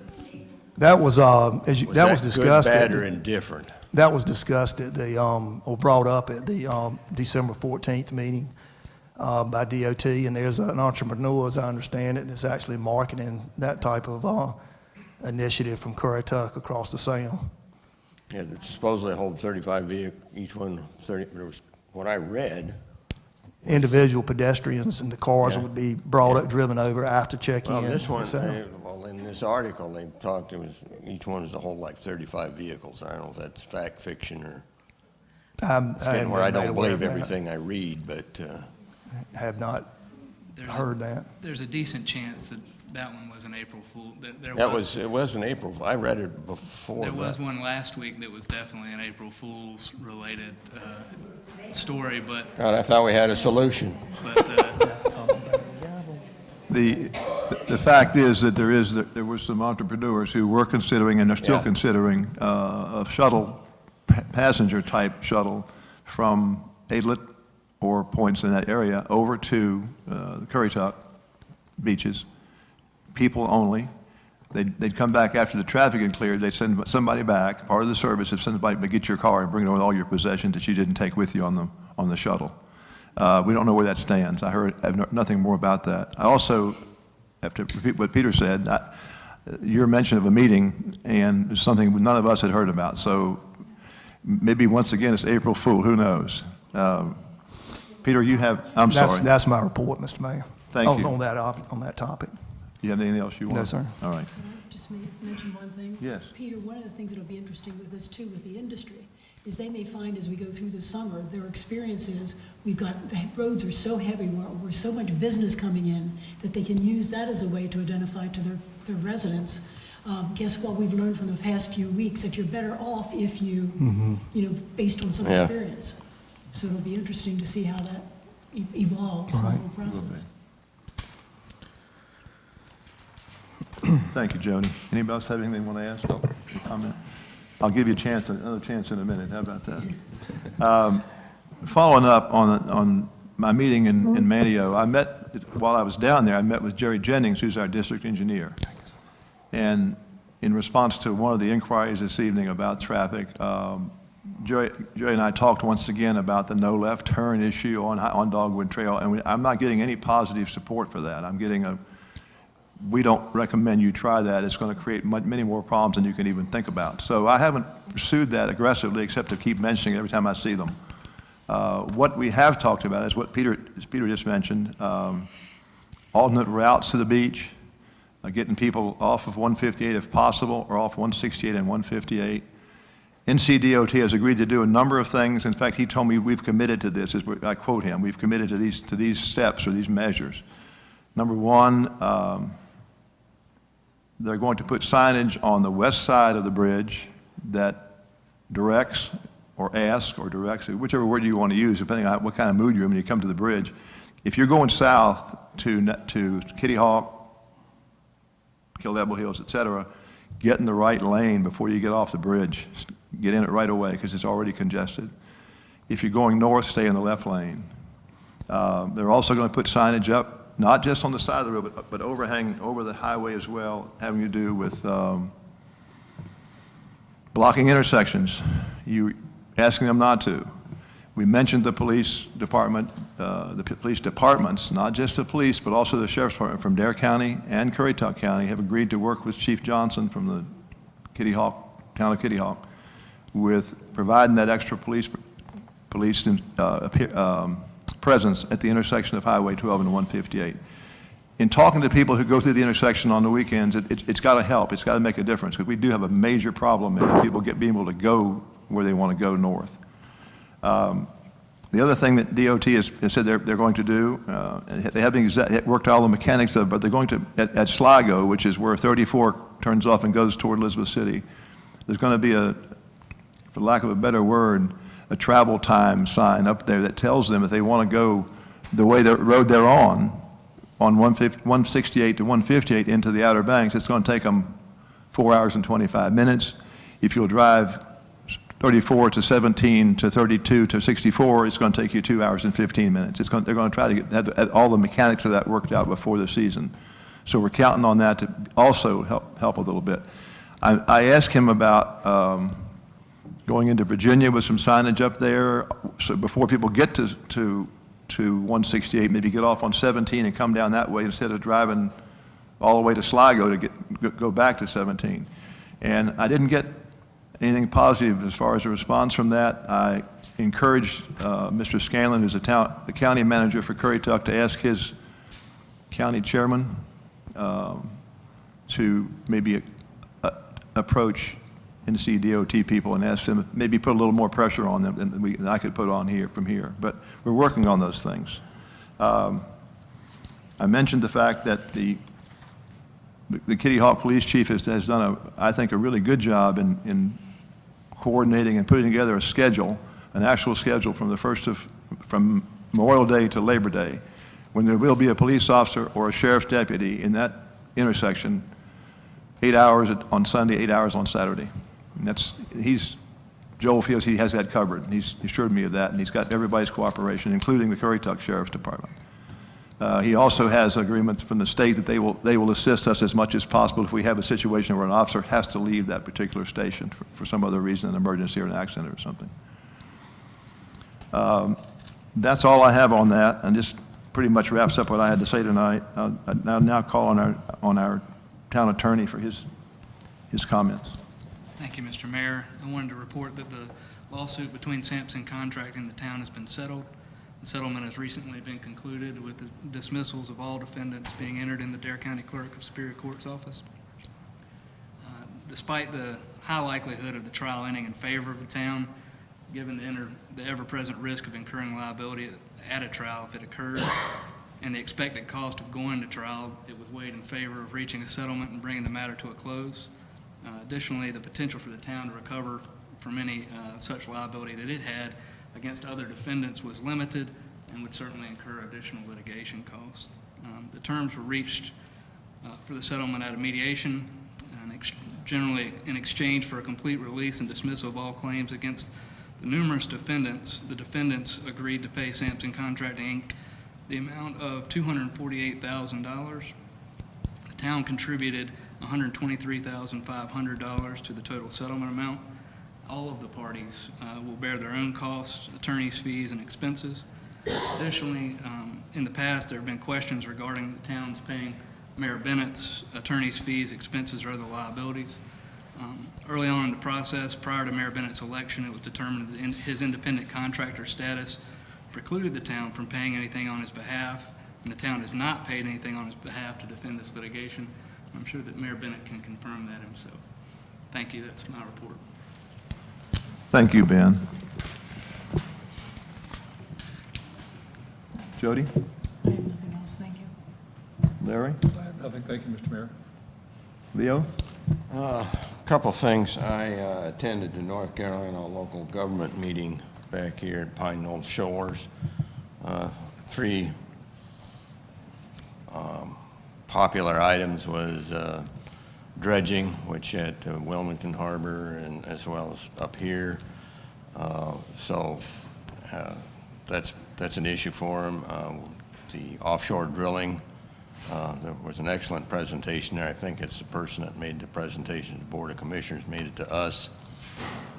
That was that was discussed. Good, bad, or indifferent? That was discussed at the or brought up at the December 14th meeting by DOT, and there's an entrepreneur, as I understand it, that's actually marketing that type of initiative from Currituck across the Sound. Yeah, it supposedly hold 35 vehicles, each one 30. There was what I read. Individual pedestrians and the cars Yeah. would be brought up, driven over after check-in. Well, this one, So- well, in this article, they talked, it was, each one is a whole like 35 vehicles. I don't know if that's fact, fiction, or it's getting where I don't believe everything I read, but. Have not heard that. There's a decent chance that that one was an April Fool. It was an April, I read it before There was that. one last week that was definitely an April Fool's related story, but God, I thought we had a solution. The fact is that there were some entrepreneurs who were considering and are still Yeah. considering a shuttle, passenger type shuttle from Adlet or points in that area over to the Currituck beaches, people only. They'd come back after the traffic had cleared. They'd send somebody back, part of the service, if somebody would get your car and bring it with all your possessions that you didn't take with you on the shuttle. We don't know where that stands. I have nothing more about that. I also have to repeat what Peter said. Your mention of a meeting and something none of us had heard about. So maybe once again it's April Fool. Who knows? Peter, you have, I'm sorry. That's my report, Mr. Mayor. Thank you. On that topic. Do you have anything else you want? No, sir. All right. Just mention one thing? Yes. Peter, one of the things that'll be interesting with this too, with the industry, is they may find as we go through the summer, their experience is, the roads are so heavy, we're so much business coming in, that they can use that as a way to identify to their residents. Guess what we've learned from the past few weeks, that you're better off if you, based on some Yeah. experience. So it'll be interesting to see how that evolves, the Right. whole process. Thank you, Joni. Anybody else have anything they want to ask? Comment? I'll give you another chance in a minute. How about that? Following up on my meeting in Manteo, while I was down there, I met with Jerry Jennings, who's our district engineer. And in response to one of the inquiries this evening about traffic, Jerry and I talked once again about the no left turn issue on Dogwood Trail, and I'm not getting any positive support for that. I'm getting we don't recommend you try that. It's going to create many more problems than you can even think about. So I haven't pursued that aggressively, except to keep mentioning it every time I see them. What we have talked about is what Peter just mentioned, alternate routes to the beach, getting people off of 158 if possible, or off 168 and 158. NCDOT has agreed to do a number of things. In fact, he told me we've committed to this. I quote him, we've committed to these steps or these measures. Number one, they're going to put signage on the west side of the bridge that directs or asks or directs, whichever word you want to use, depending on what kind of mood you're in when you come to the bridge. If you're going south to Kitty Hawk, Kildebble Hills, et cetera, get in the right lane before you get off the bridge. Get in it right away because it's already congested. If you're going north, stay in the left lane. They're also going to put signage up, not just on the side of the road, but overhang over the highway as well, having to do with blocking intersections. You asking them not to. We mentioned the police department, the police departments, not just the police, but also the sheriff's department from Dare County and Currituck County have agreed to work with Chief Johnson from the town of Kitty Hawk, with providing that extra police presence at the intersection of Highway 12 and 158. In talking to people who go through the intersection on the weekends, it's got to help. It's got to make a difference, because we do have a major problem in people being able to go where they want to go north. The other thing that DOT has said they're going to do, they haven't worked out all the mechanics of it, but they're going to, at Sligo, which is where 34 turns off and goes toward Elizabeth City, there's going to be for lack of a better word, a travel time sign up there that tells them if they want to go the way the road they're on 168 to 158 into the Outer Banks, it's going to take them 4 hours and 25 minutes. If you'll drive 34 to 17 to 32 to 64, it's going to take you 2 hours and 15 minutes. They're going to try to have all the mechanics of that worked out before the season. So we're counting on that to also help a little bit. I asked him about going into Virginia with some signage up there, so before people get to 168, maybe get off on 17 and come down that way instead of driving all the way to Sligo to go back to 17. And I didn't get anything positive as far as a response from that. I encouraged Mr. Scanlon, who's the county manager for Currituck, to ask his county chairman to maybe approach NCDOT people and ask them, maybe put a little more pressure on them than I could put on from here. But we're working on those things. I mentioned the fact that the Kitty Hawk Police Chief has done, I think, a really good job in coordinating and putting together a schedule, an actual schedule from Memorial Day to Labor Day, when there will be a police officer or a sheriff's deputy in that intersection 8 hours on Sunday, 8 hours on Saturday. And Joel feels he has that covered, and he's assured me of that, and he's got everybody's cooperation, including the Currituck Sheriff's Department. He also has agreements from the state that they will assist us as much as possible if we have a situation where an officer has to leave that particular station for some other reason, an emergency or an accident or something. That's all I have on that, and just pretty much wraps up what I had to say tonight. I'll now call on our town attorney for his comments. Thank you, Mr. Mayor. I wanted to report that the lawsuit between Sampson Contracting and the town has been settled. The settlement has recently been concluded with the dismissals of all defendants being entered in the Dare County Clerk of Superior Court's office. Despite the high likelihood of the trial ending in favor of the town, given the ever-present risk of incurring liability at a trial if it occurred, and the expected cost of going to trial, it was weighed in favor of reaching a settlement and bringing the matter to a close. Additionally, the potential for the town to recover from any such liability that it had against other defendants was limited and would certainly incur additional litigation costs. The terms were reached for the settlement out of mediation, generally in exchange for a complete release and dismissal of all claims against the numerous defendants. The defendants agreed to pay Sampson Contracting, Inc. the amount of $248,000. The town contributed $123,500 to the total settlement amount. All of the parties will bear their own costs, attorney's fees, and expenses. Additionally, in the past, there have been questions regarding the town's paying Mayor Bennett's attorney's fees, expenses, or other liabilities. Early on in the process, prior to Mayor Bennett's election, it was determined that his independent contractor status precluded the town from paying anything on his behalf, and the town has not paid anything on his behalf to defend this litigation. I'm sure that Mayor Bennett can confirm that himself. Thank you. That's my report. Thank you, Ben. Jody? I have nothing else, thank you. Larry? I have nothing. Thank you, Mr. Mayor. Leo? Couple things. I attended the North Carolina local government meeting back here at Pine Knoll Shores. Three popular items was dredging, which at Wilmington Harbor and as well as up here. That's an issue for them. The offshore drilling, there was an excellent presentation there. I think it's the person that made the presentation, the Board of Commissioners made it to us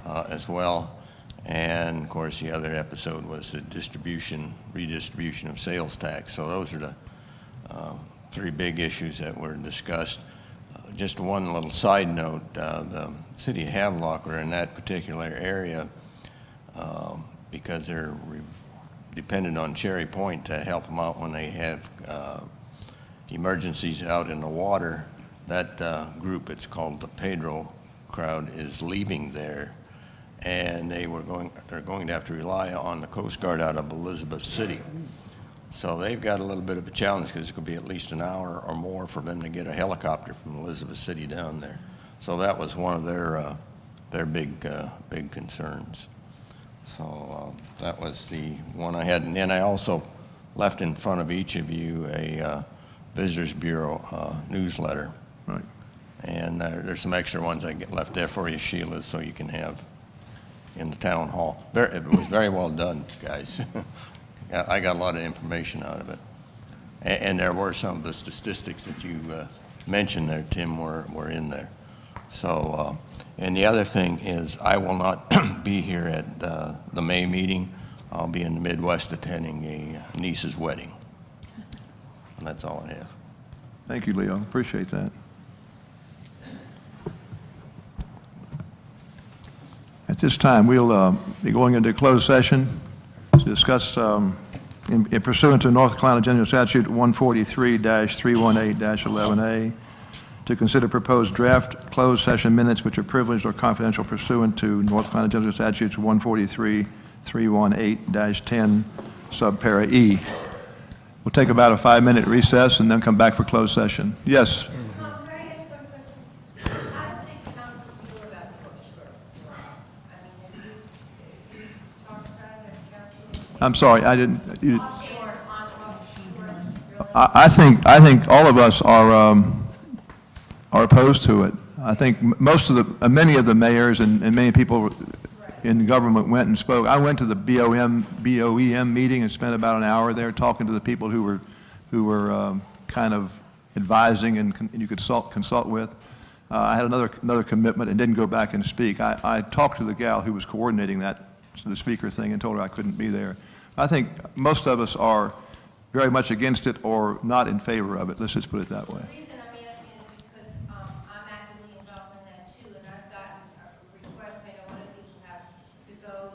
as well. And of course, the other episode was the redistribution of sales tax. So those are the three big issues that were discussed. Just one little side note, the city of Havelock are in that particular area because they're dependent on Cherry Point to help them out when they have emergencies out in the water. That group, it's called the Pedro crowd, is leaving there, and they're going to have to rely on the Coast Guard out of Elizabeth City. So they've got a little bit of a challenge because it could be at least an hour or more for them to get a helicopter from Elizabeth City down there. So that was one of their big concerns. So that was the one I had. And then I also left in front of each of you a Visitors Bureau newsletter. Right. And there's some extra ones I left there for you, Sheila, so you can have in the town hall. It was very well done, guys. I got a lot of information out of it. And there were some of the statistics that you mentioned there, Tim, were in there. So, and the other thing is I will not be here at the May meeting. I'll be in the Midwest attending a niece's wedding. And that's all I have. Thank you, Leo. Appreciate that. At this time, we'll be going into closed session to discuss, in pursuant to North Carolina General Statute 143-318-11A, to consider proposed draft closed session minutes which are privileged or confidential pursuant to North Carolina General Statutes 143-318-10, subpara E. We'll take about a 5-minute recess and then come back for closed session. Yes? I'm sorry, I didn't. I think all of us are opposed to it. I think many of the mayors and many people in government went and spoke. I went to the BOEM meeting and spent about an hour there talking to the people who were kind of advising and you could consult with. I had another commitment and didn't go back and speak. I talked to the gal who was coordinating the speaker thing and told her I couldn't be there. I think most of us are very much against it or not in favor of it. Let's just put it that way. The reason I'm asking is because I'm actively involved in that too, and I've gotten requests, I know other people have, to go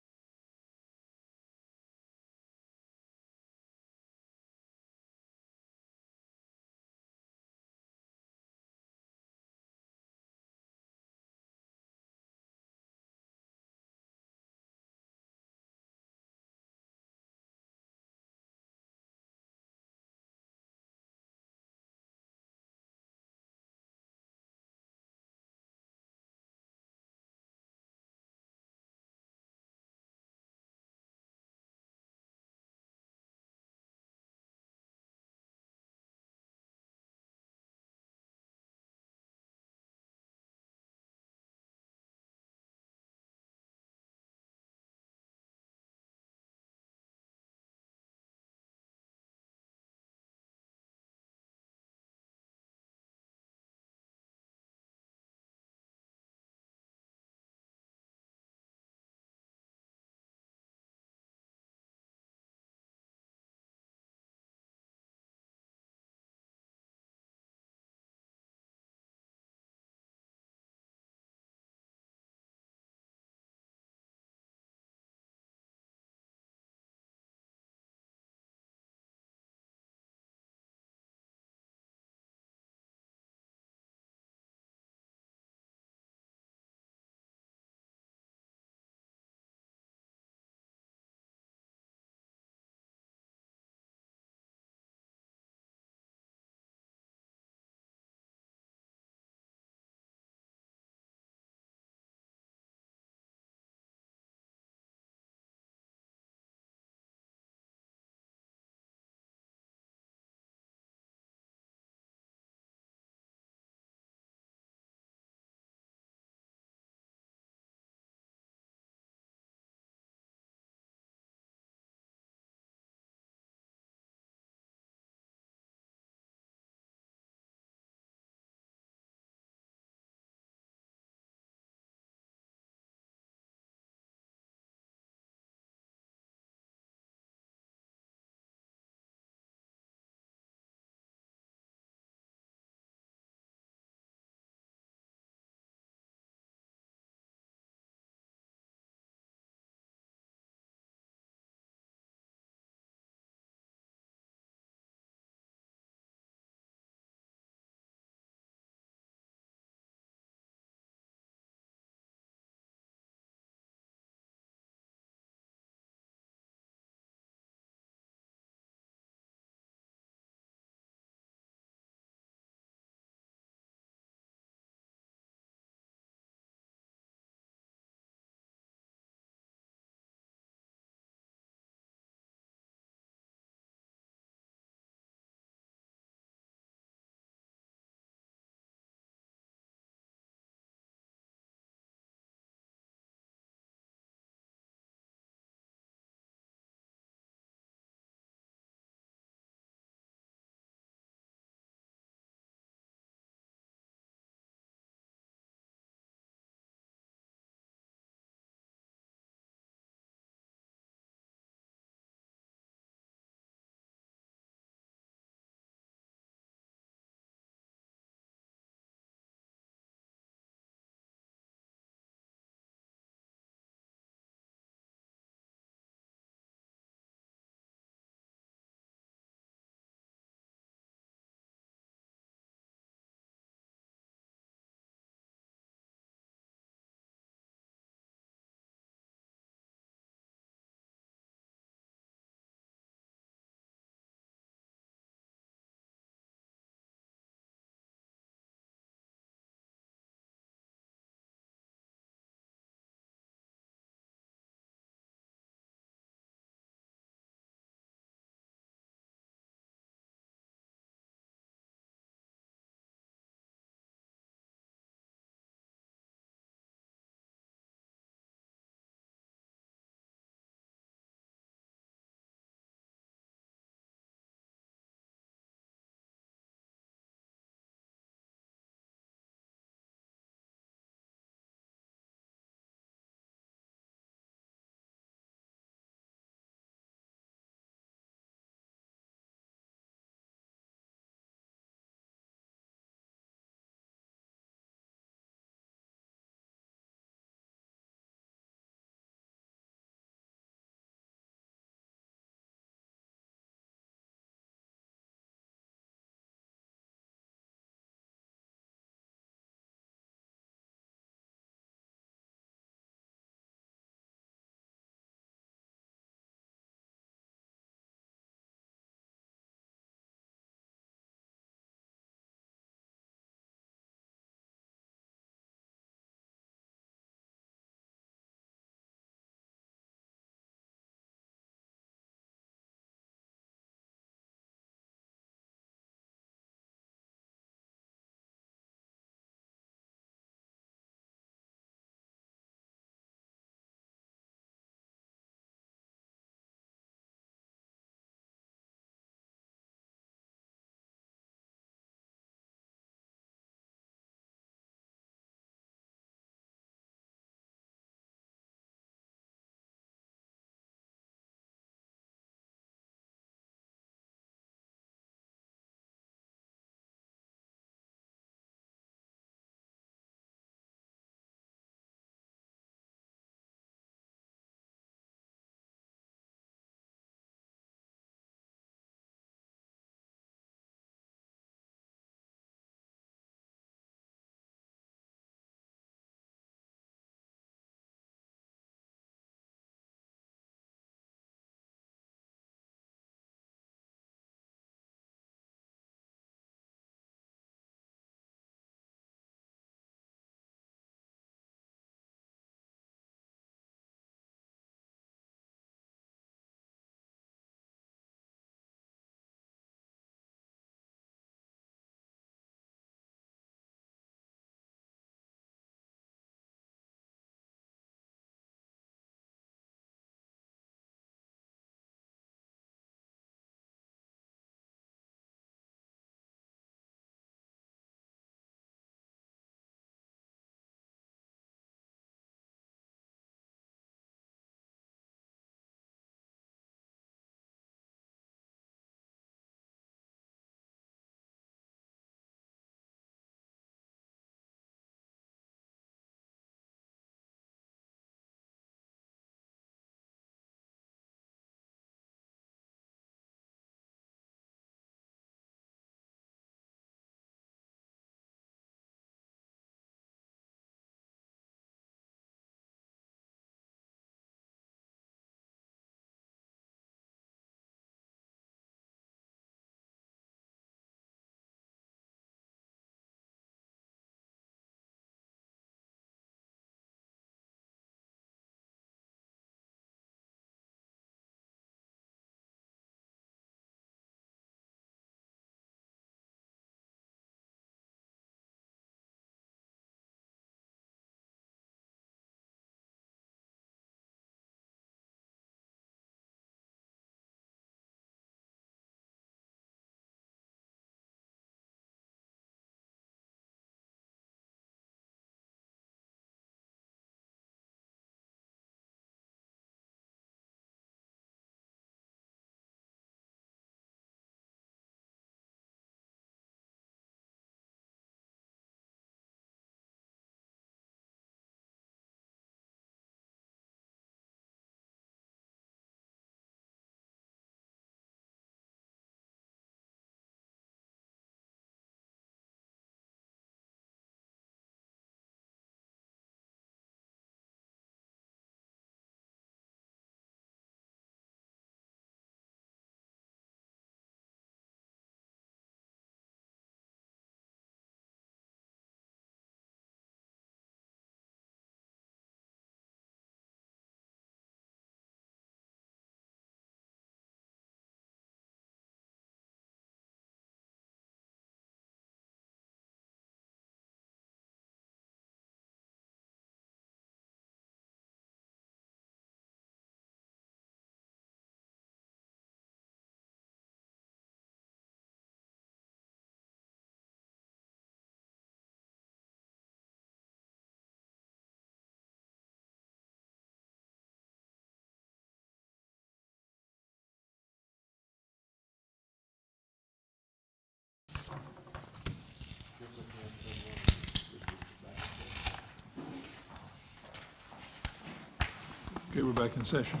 Okay, we're back in session.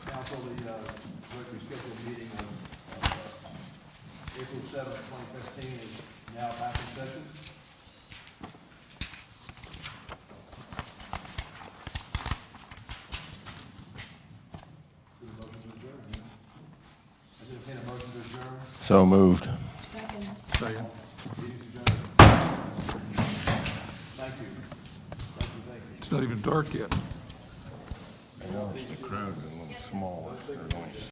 Council, the regularly scheduled meeting of April 7th, 2015 is now back in session. So moved. Second. Thank you. It's not even dark yet. I noticed the crowd's a little smaller. There's only